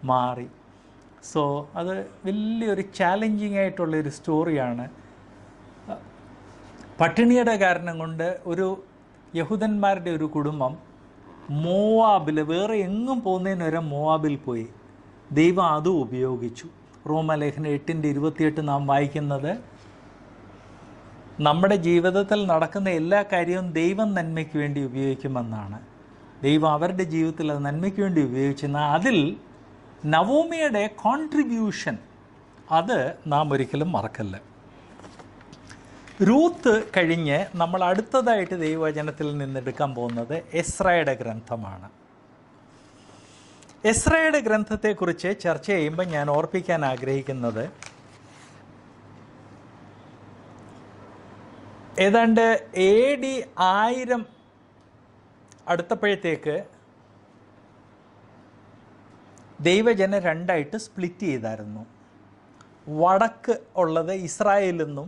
മാറി. സോ അത് വലിയൊരു ചാലഞ്ചിങ് ആയിട്ടുള്ളൊരു സ്റ്റോറിയാണ്. പട്ടിണിയുടെ കാരണം കൊണ്ട് ഒരു യഹൂദന്മാരുടെ ഒരു കുടുംബം മോവാബിൽ, വേറെ എങ്ങും പോകുന്നതിന് വരെ മോവാബിൽ പോയി. ദൈവം അതും ഉപയോഗിച്ചു. റോമാലേഖനം 8:28 നാം വായിക്കുന്നത്, നമ്മുടെ ജീവിതത്തിൽ നടക്കുന്ന എല്ലാ കാര്യവും ദൈവം നന്മയ്ക്ക് വേണ്ടി ഉപയോഗിക്കുമെന്നാണ്. ദൈവം അവരുടെ ജീവിതത്തിൽ അത് നന്മയ്ക്ക് വേണ്ടി ഉപയോഗിച്ചെന്നാൽ അതിൽ നവോമിയുടെ കോൺട്രിബ്യൂഷൻ അത് നാം ഒരിക്കലും മറക്കല്ല. രൂത്ത് കഴിഞ്ഞ് നമ്മൾ അടുത്തതായിട്ട് ദൈവവചനത്തിൽ നിന്നെടുക്കാൻ പോകുന്നത് എസ്രയുടെ ഗ്രന്ഥമാണ്. എസ്രയുടെ ഗ്രന്ഥത്തെക്കുറിച്ച് ചർച്ച ചെയ്യുമ്പോൾ ഞാൻ ഓർപ്പിക്കാൻ ആഗ്രഹിക്കുന്നത്, ഏതാണ്ട് AD 1000 അടുത്തപ്പോഴത്തേക്ക് ദൈവജനം രണ്ടായിട്ട് സ്പ്ലിറ്റ് ചെയ്തായിരുന്നു. വടക്ക് ഉള്ളത് ഇസ്രായേലെന്നും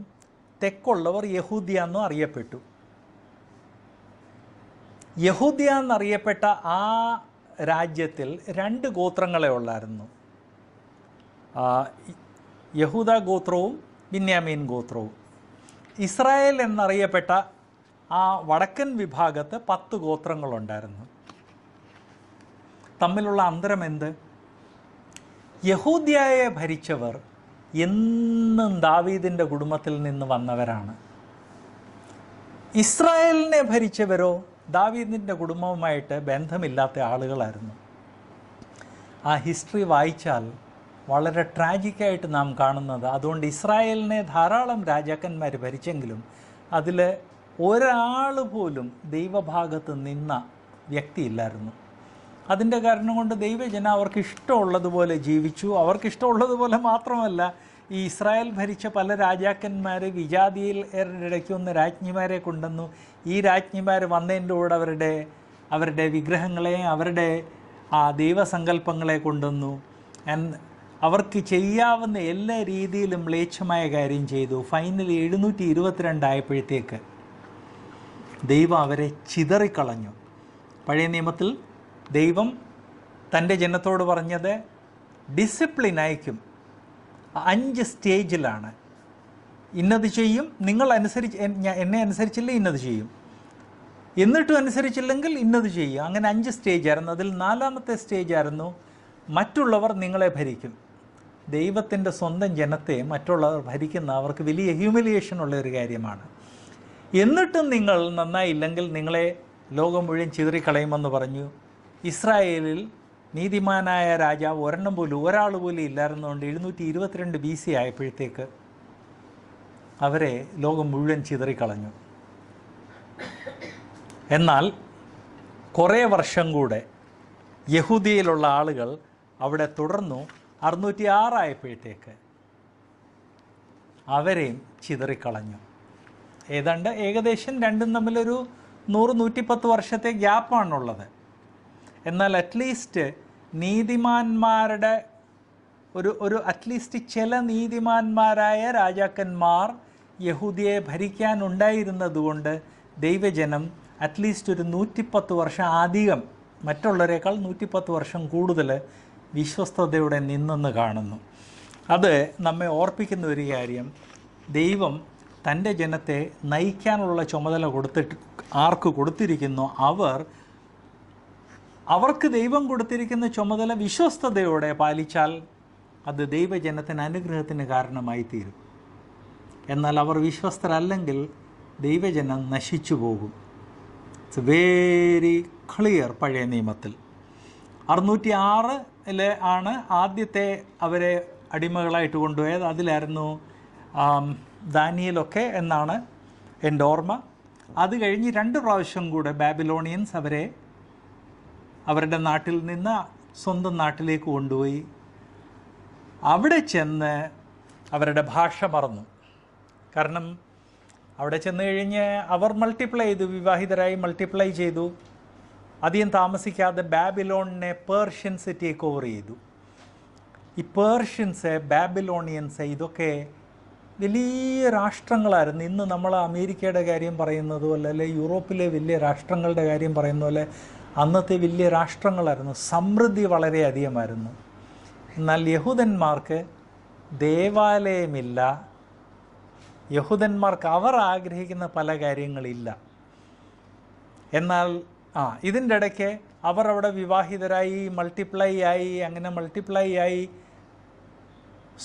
തെക്കുള്ളവർ യഹൂദ്യ എന്നും അറിയപ്പെട്ടു. യഹൂദ്യ എന്നറിയപ്പെട്ട ആ രാജ്യത്തിൽ 2 ഗോത്രങ്ങളെ ഉള്ളായിരുന്നു, യഹൂദ ഗോത്രവും ബിന്യാമീൻ ഗോത്രവും. ഇസ്രായേൽ എന്നറിയപ്പെട്ട ആ വടക്കൻ വിഭാഗത്ത് 10 ഗോത്രങ്ങളുണ്ടായിരുന്നു. തമ്മിലുള്ള അന്തരം എന്ത്? യഹൂദ്യയെ ഭരിച്ചവർ എന്നും ദാവീദിൻ്റെ കുടുംബത്തിൽ നിന്ന് വന്നവരാണ്. ഇസ്രായേലിനെ ഭരിച്ചവരോ ദാവീദിൻ്റെ കുടുംബവുമായിട്ട് ബന്ധമില്ലാത്ത ആളുകളായിരുന്നു. ആ ഹിസ്റ്ററി വായിച്ചാൽ വളരെ ട്രാജിക്കായിട്ട് നാം കാണുന്നത്. അതുകൊണ്ട് ഇസ്രായേലിനെ ധാരാളം രാജാക്കന്മാർ ഭരിച്ചെങ്കിലും അതിൽ ഒരാൾ പോലും ദൈവഭാഗത്ത് നിന്ന വ്യക്തിയില്ലായിരുന്നു. അതിൻ്റെ കാരണം കൊണ്ട് ദൈവജനം അവർക്ക് ഇഷ്ടമുള്ളതുപോലെ ജീവിച്ചു. അവർക്കിഷ്ടമുള്ളതുപോലെ മാത്രമല്ല, ഈ ഇസ്രായേൽ ഭരിച്ച പല രാജാക്കന്മാർ വിജാതിയിൽ ഇടയ്ക്കൊന്ന് രാജ്ഞിമാരെ കൊണ്ടുവന്നു. ഈ രാജ്ഞിമാർ വന്നതിൻ്റെ കൂടെ അവരുടെ വിഗ്രഹങ്ങളെയും അവരുടെ ആ ദൈവസങ്കല്പങ്ങളെ കൊണ്ടുവന്നു. അവർക്ക് ചെയ്യാവുന്ന എല്ലാ രീതിയിലും മ്ലേച്ഛമായ കാര്യം ചെയ്തു. ഫൈനലി 722 ആയപ്പോഴത്തേക്ക് ദൈവം അവരെ ചിതറിക്കളഞ്ഞു. പഴയ നിയമത്തിൽ ദൈവം തൻ്റെ ജനത്തോട് പറഞ്ഞത് ഡിസിപ്ലിൻ അയക്കും. 5 സ്റ്റേജിലാണ്. ഇന്നത് ചെയ്യും, നിങ്ങൾ എന്നെ അനുസരിച്ചില്ല ഇന്നത് ചെയ്യും, എന്നിട്ടും അനുസരിച്ചില്ലെങ്കിൽ ഇന്നത് ചെയ്യും. അങ്ങനെ 5 സ്റ്റേജായിരുന്നു. അതിൽ 4-ാമത്തെ സ്റ്റേജായിരുന്നു മറ്റുള്ളവർ നിങ്ങളെ ഭരിക്കും. ദൈവത്തിൻ്റെ സ്വന്തം ജനത്തെ മറ്റുള്ളവർ ഭരിക്കുന്ന അവർക്ക് വലിയ ഹ്യൂമിലിയേഷൻ ഉള്ള ഒരു കാര്യമാണ്. എന്നിട്ടും നിങ്ങൾ നന്നായില്ലെങ്കിൽ നിങ്ങളെ ലോകം മുഴുവൻ ചിതറിക്കളയുമെന്ന് പറഞ്ഞു. ഇസ്രായേലിൽ നീതിമാനായ രാജാവ് ഒരാൾ പോലും ഇല്ലായിരുന്നുകൊണ്ട് 722 BC ആയപ്പോഴത്തേക്ക് അവരെ ലോകം മുഴുവൻ ചിതറിക്കളഞ്ഞു. എന്നാൽ കുറേ വർഷം കൂടെ യഹൂദിയയിലുള്ള ആളുകൾ അവിടെ തുടർന്നു. 606 ആയപ്പോഴത്തേക്ക് അവരെയും ചിതറിക്കളഞ്ഞു. ഏകദേശം രണ്ടും തമ്മിലൊരു 100-110 വർഷത്തെ ഗ്യാപ്പാണുള്ളത്. എന്നാൽ അറ്റ്ലീസ്റ്റ് നീതിമാന്മാരുടെ ഒരു അറ്റ്ലീസ്റ്റ് ചില നീതിമാന്മാരായ രാജാക്കന്മാർ യഹൂദിയെ ഭരിക്കാനുണ്ടായിരുന്നതുകൊണ്ട് ദൈവജനം അറ്റ്ലീസ്റ്റ് ഒരു 110 വർഷം അധികം, മറ്റുള്ളവരെക്കാൾ 110 വർഷം കൂടുതൽ വിശ്വസ്തയോടെ നിന്നെന്ന് കാണുന്നു. അത് നമ്മെ ഓർപ്പിക്കുന്ന ഒരു കാര്യം, ദൈവം തൻ്റെ ജനത്തെ നയിക്കാനുള്ള ചുമതല ആർക്ക് കൊടുത്തിരിക്കുന്നു, അവർക്ക് ദൈവം കൊടുത്തിരിക്കുന്ന ചുമതല വിശ്വസ്തയോടെ പാലിച്ചാൽ അത് ദൈവജനത്തിന് അനുഗ്രഹത്തിന് കാരണമായി തീരും. എന്നാൽ അവർ വിശ്വസ്തരല്ലെങ്കിൽ ദൈവജനം നശിച്ചു പോകും. It's very clear. പഴയ നിയമത്തിൽ 606 ആണ് ആദ്യത്തെ അവരെ അടിമകളായിട്ട് കൊണ്ടുപോയത്. അതിലായിരുന്നു ദാനിയേലൊക്കെ എന്നാണ് എൻ്റെ ഓർമ്മ. അത് കഴിഞ്ഞ് 2 പ്രാവശ്യം കൂടെ ബാബിലോണിയൻസ് അവരുടെ നാട്ടിൽ നിന്ന് സ്വന്തം നാട്ടിലേക്ക് കൊണ്ടുപോയി. അവിടെ ചെന്ന് അവരുടെ ഭാഷ മറന്നു. കാരണം അവിടെ ചെന്ന് കഴിഞ്ഞ് അവർ മൾട്ടിപ്ലൈ ചെയ്തു, വിവാഹിതരായി മൾട്ടിപ്ലൈ ചെയ്തു. അധികം താമസിക്കാതെ ബാബിലോണിനെ പേർഷ്യൻസ് ടേക്ക് ഓവർ ചെയ്തു. ഈ പേർഷ്യൻസ്, ബാബിലോണിയൻസ് ഇതൊക്കെ വലിയ രാഷ്ട്രങ്ങളായിരുന്നു. ഇന്ന് നമ്മൾ അമേരിക്കയുടെ കാര്യം പറയുന്നത് പോലെ, അല്ലെ യൂറോപ്പിലെ വലിയ രാഷ്ട്രങ്ങളുടെ കാര്യം പറയുന്ന പോലെ അന്നത്തെ വലിയ രാഷ്ട്രങ്ങളായിരുന്നു. സമൃദ്ധി വളരെ അധികമായിരുന്നു. എന്നാൽ യഹൂദന്മാർക്ക് ദേവാലയമില്ല. യഹൂദന്മാർക്ക് അവർ ആഗ്രഹിക്കുന്ന പല കാര്യങ്ങളില്ല. എന്നാൽ ഇതിൻ്റെ ഇടയ്ക്ക് അവർ അവിടെ വിവാഹിതരായി മൾട്ടിപ്ലൈ ആയി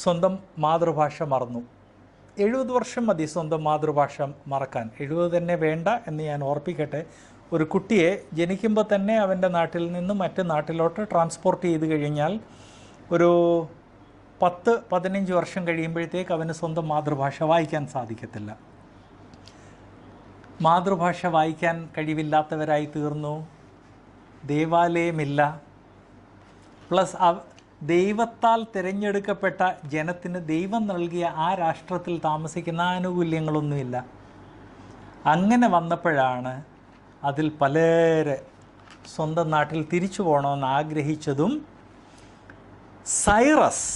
സ്വന്തം മാതൃഭാഷ മറന്നു. 70 വർഷം മതി സ്വന്തം മാതൃഭാഷ മറക്കാൻ. 70 തന്നെ വേണ്ട എന്ന് ഞാൻ ഓർപ്പിക്കട്ടെ. ഒരു കുട്ടിയെ ജനിക്കുമ്പോൾ തന്നെ അവൻ്റെ നാട്ടിൽ നിന്ന് മറ്റ് നാട്ടിലോട്ട് ട്രാൻസ്പോർട്ട് ചെയ്ത് കഴിഞ്ഞാൽ ഒരു 10-15 വർഷം കഴിയുമ്പോഴത്തേക്ക് അവന് സ്വന്തം മാതൃഭാഷ വായിക്കാൻ സാധിക്കത്തില്ല. മാതൃഭാഷ വായിക്കാൻ കഴിവില്ലാത്തവരായി തീർന്നു. ദേവാലയമില്ല. പ്ലസ് ദൈവത്താൽ തിരഞ്ഞെടുക്കപ്പെട്ട ജനത്തിന് ദൈവം നൽകിയ ആ രാഷ്ട്രത്തിൽ താമസിക്കുന്ന ആനുകൂല്യങ്ങളൊന്നുമില്ല. അങ്ങനെ വന്നപ്പോഴാണ് അതിൽ പലരെ സ്വന്തം നാട്ടിൽ തിരിച്ചു പോകണമെന്ന് ആഗ്രഹിച്ചതും സൈറസ്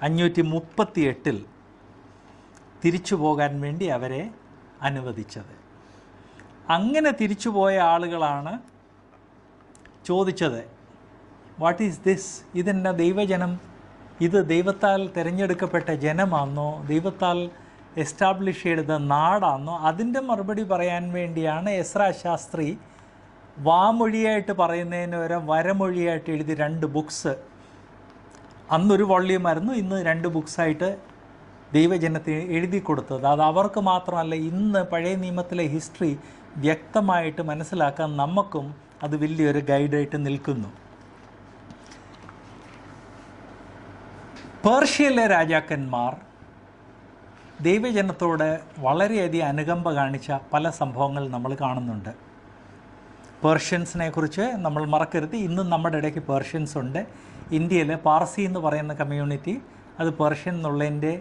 538 തിരിച്ചു പോകാൻ വേണ്ടി അവരെ അനുവദിച്ചത്. അങ്ങനെ തിരിച്ചുപോയ ആളുകളാണ് ചോദിച്ചത്, വാട്ട് ഈസ് ദിസ്? ഇതെന്നാ ദൈവജനം? ഇത് ദൈവത്താൽ തിരഞ്ഞെടുക്കപ്പെട്ട ജനമാണോ? ദൈവത്താൽ എസ്റ്റാബ്ലിഷ് ചെയ്ത നാടാണോ? അതിൻ്റെ മറുപടി പറയാൻ വേണ്ടിയാണ് എസ്രാ ശാസ്ത്രി വാമൊഴിയായിട്ട് പറയുന്നതിന് വരെ വരമൊഴിയായിട്ട് എഴുതി 2 ബുക്സ്. അന്നൊരു വോള്യൂമായിരുന്നു, ഇന്ന് 2 ബുക്സായിട്ട് ദൈവജനത്തിന് എഴുതി കൊടുത്തത്. അത് അവർക്ക് മാത്രമല്ല, ഇന്ന് പഴയ നിയമത്തിലെ ഹിസ്റ്ററി വ്യക്തമായിട്ട് മനസ്സിലാക്കാൻ നമുക്കും അത് വലിയൊരു ഗൈഡായിട്ട് നിൽക്കുന്നു. പേർഷ്യയിലെ രാജാക്കന്മാർ ദൈവജനത്തോട് വളരെയധികം അനുകമ്പ കാണിച്ച പല സംഭവങ്ങൾ നമ്മൾ കാണുന്നുണ്ട്. പേർഷ്യൻസിനെ കുറിച്ച് നമ്മൾ മറക്കരുത്. ഇന്നും നമ്മുടെ ഇടയ്ക്ക് പേർഷ്യൻസ് ഉണ്ട്. ഇന്ത്യയിൽ പാർസി എന്ന് പറയുന്ന കമ്മ്യൂണിറ്റി, അത് പേർഷ്യൻ എന്നുള്ളതിൻ്റെ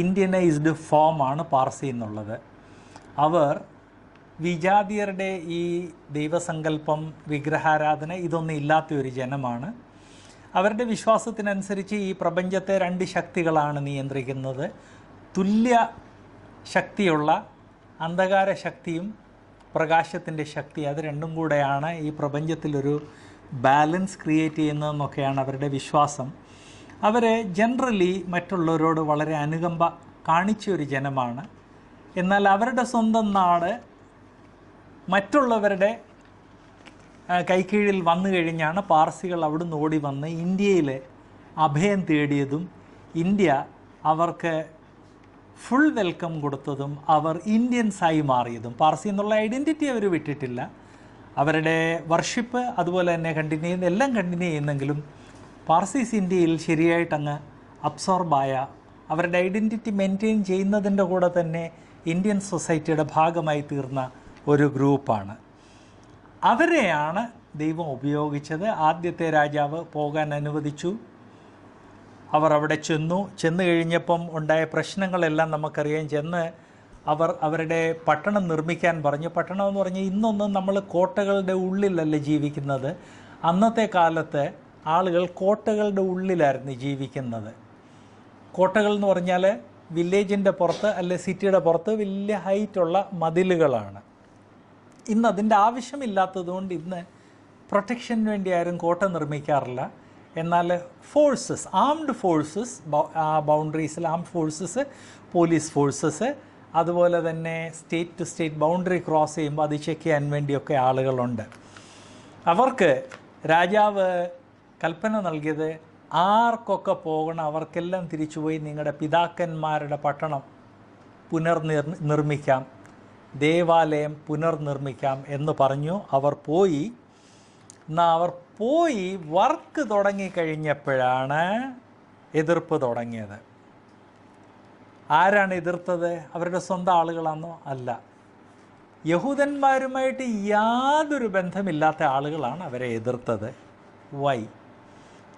ഇന്ത്യനൈസ്ഡ് ഫോമാണ് പാർസി എന്നുള്ളത്. അവർ വിജാതിയരുടെ ഈ ദൈവസങ്കല്പം, വിഗ്രഹാരാധന ഇതൊന്നും ഇല്ലാത്ത ഒരു ജനമാണ്. അവരുടെ വിശ്വാസത്തിനനുസരിച്ച് ഈ പ്രപഞ്ചത്തെ 2 ശക്തികളാണ് നിയന്ത്രിക്കുന്നത്. തുല്യ ശക്തിയുള്ള അന്ധകാര ശക്തിയും പ്രകാശത്തിൻ്റെ ശക്തി, അത് രണ്ടും കൂടെയാണ് ഈ പ്രപഞ്ചത്തിലൊരു ബാലൻസ് ക്രിയേറ്റ് ചെയ്യുന്നതെന്നൊക്കെയാണ് അവരുടെ വിശ്വാസം. അവർ ജനറലി മറ്റുള്ളവരോട് വളരെ അനുകമ്പ കാണിച്ച ഒരു ജനമാണ്. എന്നാൽ അവരുടെ സ്വന്തം നാട് മറ്റുള്ളവരുടെ കൈക്കീഴിൽ വന്നു കഴിഞ്ഞാണ് പാർസികൾ അവിടുന്ന് ഓടി വന്ന് ഇന്ത്യയിൽ അഭയം തേടിയതും ഇന്ത്യ അവർക്ക് ഫുൾ വെൽക്കം കൊടുത്തതും അവർ ഇന്ത്യൻസായി മാറിയതും. പാർസി എന്നുള്ള ഐഡൻറ്റിറ്റി അവർ വിട്ടിട്ടില്ല. അവരുടെ വർഷിപ്പ് അതുപോലെ തന്നെ എല്ലാം കണ്ടിന്യൂ ചെയ്യുന്നെങ്കിലും പാർസീസ് ഇന്ത്യയിൽ ശരിയായിട്ടങ്ങ് അബ്സോർബായ, അവരുടെ ഐഡൻറ്റിറ്റി മെയിൻറ്റെയിൻ ചെയ്യുന്നതിൻ്റെ കൂടെ തന്നെ ഇന്ത്യൻ സൊസൈറ്റിയുടെ ഭാഗമായി തീർന്ന ഒരു ഗ്രൂപ്പാണ്. അവരെയാണ് ദൈവം ഉപയോഗിച്ചത്. ആദ്യത്തെ രാജാവ് പോകാൻ അനുവദിച്ചു. അവർ അവിടെ ചെന്ന് കഴിഞ്ഞപ്പം ഉണ്ടായ പ്രശ്നങ്ങളെല്ലാം നമുക്കറിയാം. അവരുടെ പട്ടണം നിർമ്മിക്കാൻ പറഞ്ഞു. പട്ടണം എന്ന് പറഞ്ഞാൽ ഇന്നൊന്നും നമ്മൾ കോട്ടകളുടെ ഉള്ളിലല്ല ജീവിക്കുന്നത്. അന്നത്തെ കാലത്ത് ആളുകൾ കോട്ടകളുടെ ഉള്ളിലായിരുന്നു ജീവിക്കുന്നത്. കോട്ടകൾ എന്ന് പറഞ്ഞാൽ വില്ലേജിൻ്റെ പുറത്ത് അല്ലെ സിറ്റിയുടെ പുറത്ത് വലിയ ഹൈറ്റുള്ള മതിലുകളാണ്. ഇന്ന് അതിൻ്റെ ആവശ്യമില്ലാത്തതുകൊണ്ട് ഇന്ന് പ്രൊട്ടക്ഷന് വേണ്ടി ആരും കോട്ട നിർമ്മിക്കാറില്ല. എന്നാൽ ഫോഴ്സസ്, ആംഡ് ഫോഴ്സസ്, ബൗണ്ടറീസിൽ ആംഡ് ഫോഴ്സസ്, പോലീസ് ഫോഴ്സസ്, അതുപോലെ തന്നെ state to state boundary cross ചെയ്യുമ്പോൾ അത് ചെക്ക് ചെയ്യാൻ വേണ്ടിയൊക്കെ ആളുകളുണ്ട്. അവർക്ക് രാജാവ് കൽപ്പന നൽകിയത് ആർക്കൊക്കെ പോകണം അവർക്കെല്ലാം തിരിച്ചുപോയി നിങ്ങളുടെ പിതാക്കന്മാരുടെ പട്ടണം പുനർനിർമ്മിക്കാം, ദേവാലയം പുനർനിർമ്മിക്കാം എന്ന് പറഞ്ഞു. അവർ പോയി. എന്നാൽ അവർ പോയി വർക്ക് തുടങ്ങിക്കഴിഞ്ഞപ്പോഴാണ് എതിർപ്പ് തുടങ്ങിയത്. ആരാണ് എതിർത്തത്? അവരുടെ സ്വന്തം ആളുകളാണോ? അല്ല, യഹൂദന്മാരുമായിട്ട് യാതൊരു ബന്ധമില്ലാത്ത ആളുകളാണ് അവരെ എതിർത്തത്. വൈ?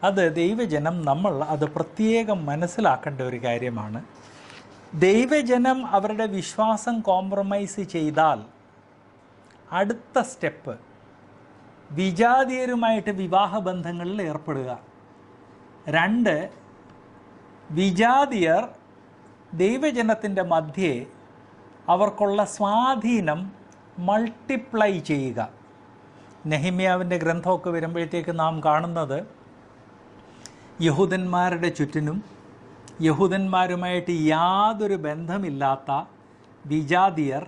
അത് ദൈവജനം നമ്മൾ അത് പ്രത്യേകം മനസ്സിലാക്കേണ്ട ഒരു കാര്യമാണ്. ദൈവജനം അവരുടെ വിശ്വാസം കോംപ്രമൈസ് ചെയ്താൽ അടുത്ത സ്റ്റെപ്പ് വിജാതീയരുമായിട്ട് വിവാഹബന്ധങ്ങളിൽ ഏർപ്പെടുക. 2, വിജാതീയർ ദൈവജനത്തിൻ്റെ മധ്യേ അവർക്കുള്ള സ്വാധീനം മൾട്ടിപ്ലൈ ചെയ്യുക. നെഹമ്യാവിൻ്റെ ഗ്രന്ഥമൊക്കെ വരുമ്പോഴത്തേക്ക് നാം കാണുന്നത് യഹൂദന്മാരുടെ ചുറ്റിനും യഹൂദന്മാരുമായിട്ട് യാതൊരു ബന്ധമില്ലാത്ത വിജാതീയർ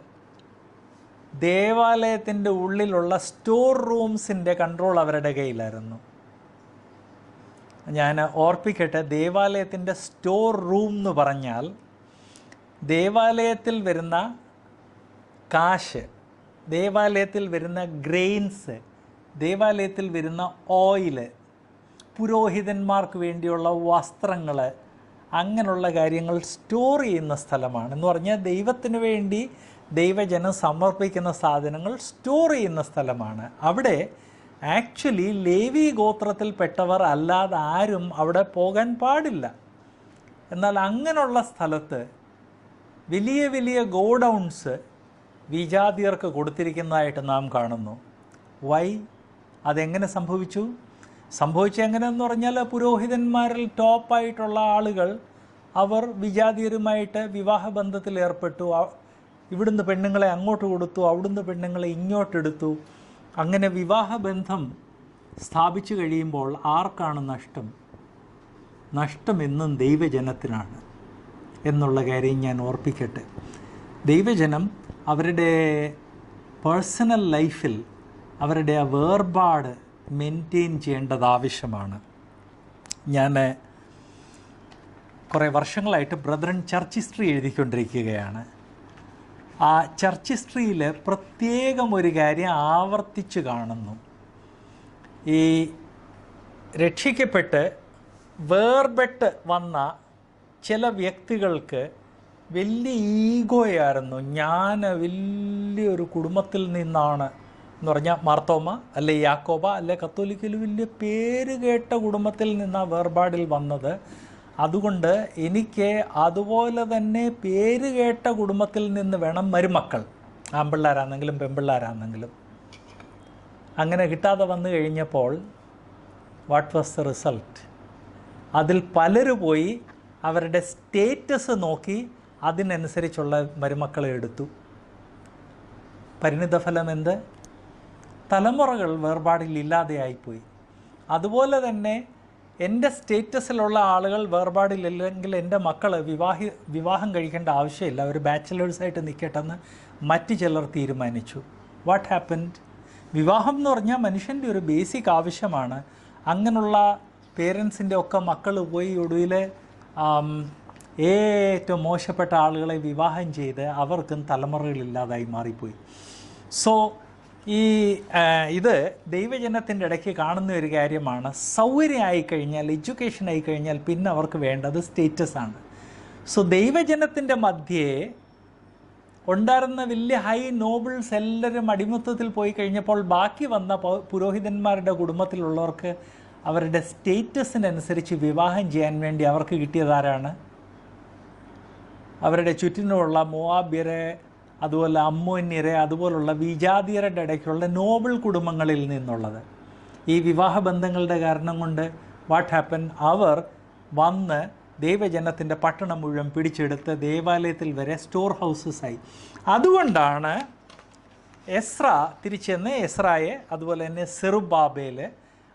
ദേവാലയത്തിൻ്റെ ഉള്ളിലുള്ള സ്റ്റോർ റൂംസിൻ്റെ കൺട്രോൾ അവരുടെ കയ്യിലായിരുന്നു. ഞാൻ ഓർപ്പിക്കട്ടെ, ദേവാലയത്തിൻ്റെ സ്റ്റോർ റൂം എന്ന് പറഞ്ഞാൽ ദേവാലയത്തിൽ വരുന്ന കാശ്, ദേവാലയത്തിൽ വരുന്ന ഗ്രെയിൻസ്, ദേവാലയത്തിൽ വരുന്ന ഓയില്, പുരോഹിതന്മാർക്ക് വേണ്ടിയുള്ള വസ്ത്രങ്ങൾ, അങ്ങനെയുള്ള കാര്യങ്ങൾ സ്റ്റോർ ചെയ്യുന്ന സ്ഥലമാണ്. എന്ന് പറഞ്ഞാൽ ദൈവത്തിന് വേണ്ടി ദൈവജനം സമർപ്പിക്കുന്ന സാധനങ്ങൾ സ്റ്റോർ ചെയ്യുന്ന സ്ഥലമാണ്. അവിടെ ആക്ച്വലി ലേവി ഗോത്രത്തിൽപ്പെട്ടവർ അല്ലാതെ ആരും അവിടെ പോകാൻ പാടില്ല. എന്നാൽ അങ്ങനെയുള്ള സ്ഥലത്ത് വലിയ വലിയ ഗോഡൗൺസ് വിജാതിയർക്ക് കൊടുത്തിരിക്കുന്നതായിട്ട് നാം കാണുന്നു. വൈ? അതെങ്ങനെ സംഭവിച്ചു? സംഭവിച്ചെങ്ങനെയെന്ന് പറഞ്ഞാൽ പുരോഹിതന്മാരിൽ ടോപ്പായിട്ടുള്ള ആളുകൾ അവർ വിജാതിയരുമായിട്ട് വിവാഹബന്ധത്തിൽ ഏർപ്പെട്ടു. ഇവിടുന്ന് പെണ്ണുങ്ങളെ അങ്ങോട്ട് കൊടുത്തു, അവിടുന്ന് പെണ്ണുങ്ങളെ ഇങ്ങോട്ടെടുത്തു. അങ്ങനെ വിവാഹബന്ധം സ്ഥാപിച്ചു കഴിയുമ്പോൾ ആർക്കാണ് നഷ്ടം? നഷ്ടം എന്നും ദൈവജനത്തിനാണ് എന്നുള്ള കാര്യം ഞാൻ ഓർപ്പിക്കട്ടെ. ദൈവജനം അവരുടെ പേഴ്സണൽ ലൈഫിൽ അവരുടെ ആ വേർപാട് മെയിൻറ്റെയിൻ ചെയ്യേണ്ടത് ആവശ്യമാണ്. ഞാൻ കുറേ വർഷങ്ങളായിട്ട് ബ്രദറൻ ചർച്ച് ഹിസ്റ്ററി എഴുതിക്കൊണ്ടിരിക്കുകയാണ്. ആ ചർച്ച് ഹിസ്റ്ററിയിൽ പ്രത്യേകം ഒരു കാര്യം ആവർത്തിച്ച് കാണുന്നു. ഈ രക്ഷിക്കപ്പെട്ട് വേർപെട്ട് വന്ന ചില വ്യക്തികൾക്ക് വലിയ ഈഗോയായിരുന്നു. ഞാൻ വലിയൊരു കുടുംബത്തിൽ നിന്നാണ് എന്ന് പറഞ്ഞാൽ മാർത്തോമ അല്ലെ യാക്കോബ അല്ലെ കത്തോലിക്കൽ വലിയ പേര് കേട്ട കുടുംബത്തിൽ നിന്നാണ് വേർപാടിൽ വന്നത്. അതുകൊണ്ട് എനിക്ക് അതുപോലെ തന്നെ പേര് കേട്ട കുടുംബത്തിൽ നിന്ന് വേണം മരുമക്കൾ, ആൺപിള്ളേരാണെങ്കിലും പെൺപിള്ളേരാണെങ്കിലും. അങ്ങനെ കിട്ടാതെ വന്നു കഴിഞ്ഞപ്പോൾ വാട്ട് വാസ് ദ റിസൾട്ട്? അതിൽ പലരും പോയി അവരുടെ സ്റ്റേറ്റസ് നോക്കി അതിനനുസരിച്ചുള്ള മരുമക്കളെ എടുത്തു. പരിണിതഫലം എന്ത്? തലമുറകൾ വേർപാടിൽ ഇല്ലാതെയായിപ്പോയി. അതുപോലെ തന്നെ എൻ്റെ സ്റ്റേറ്റസിലുള്ള ആളുകൾ വേർപാടിലില്ലെങ്കിൽ എൻ്റെ മക്കൾ വിവാഹം കഴിക്കേണ്ട ആവശ്യമില്ല, അവർ ബാച്ചിലേഴ്സായിട്ട് നിൽക്കട്ടെന്ന് മറ്റു ചിലർ തീരുമാനിച്ചു. What happened? വിവാഹം എന്ന് പറഞ്ഞാൽ മനുഷ്യൻ്റെ ഒരു ബേസിക് ആവശ്യമാണ്. അങ്ങനെയുള്ള പേരൻസിൻ്റെ ഒക്കെ മക്കൾ പോയി ഒടുവിൽ ഏറ്റവും മോശപ്പെട്ട ആളുകളെ വിവാഹം ചെയ്ത് അവർക്കും തലമുറകളില്ലാതായി മാറിപ്പോയി. സോ ഇത് ദൈവജനത്തിൻ്റെ ഇടയ്ക്ക് കാണുന്ന ഒരു കാര്യമാണ്. സൗകര്യമായി കഴിഞ്ഞാൽ, എഡ്യൂക്കേഷൻ ആയി കഴിഞ്ഞാൽ പിന്നെ അവർക്ക് വേണ്ടത് സ്റ്റേറ്റസാണ്. സോ ദൈവജനത്തിൻ്റെ മധ്യേ ഉണ്ടായിരുന്ന വലിയ ഹൈ നോബിൾസ് എല്ലാവരും അടിമത്തത്തിൽ പോയി കഴിഞ്ഞപ്പോൾ ബാക്കി വന്ന പുരോഹിതന്മാരുടെ കുടുംബത്തിലുള്ളവർക്ക് അവരുടെ സ്റ്റേറ്റസിനനുസരിച്ച് വിവാഹം ചെയ്യാൻ വേണ്ടി അവർക്ക് കിട്ടിയതാരാണ്? അവരുടെ ചുറ്റിനുമുള്ള മോവാബ്യരെ, അതുപോലെ അമ്മോന്യരെ, അതുപോലുള്ള വിജാതിയരുടെ ഇടയ്ക്കുള്ള നോബിൾ കുടുംബങ്ങളിൽ നിന്നുള്ളത്. ഈ വിവാഹ ബന്ധങ്ങളുടെ കാരണം കൊണ്ട് വാട്ട് ഹാപ്പൻ, അവർ വന്ന് ദൈവജനത്തിൻ്റെ പട്ടണം മുഴുവൻ പിടിച്ചെടുത്ത് ദേവാലയത്തിൽ വരെ സ്റ്റോർ ഹൗസസായി. അതുകൊണ്ടാണ് എസ്ര തിരിച്ചെന്ന് എസ്രായെ, അതുപോലെ തന്നെ സെറുബാബേൽ,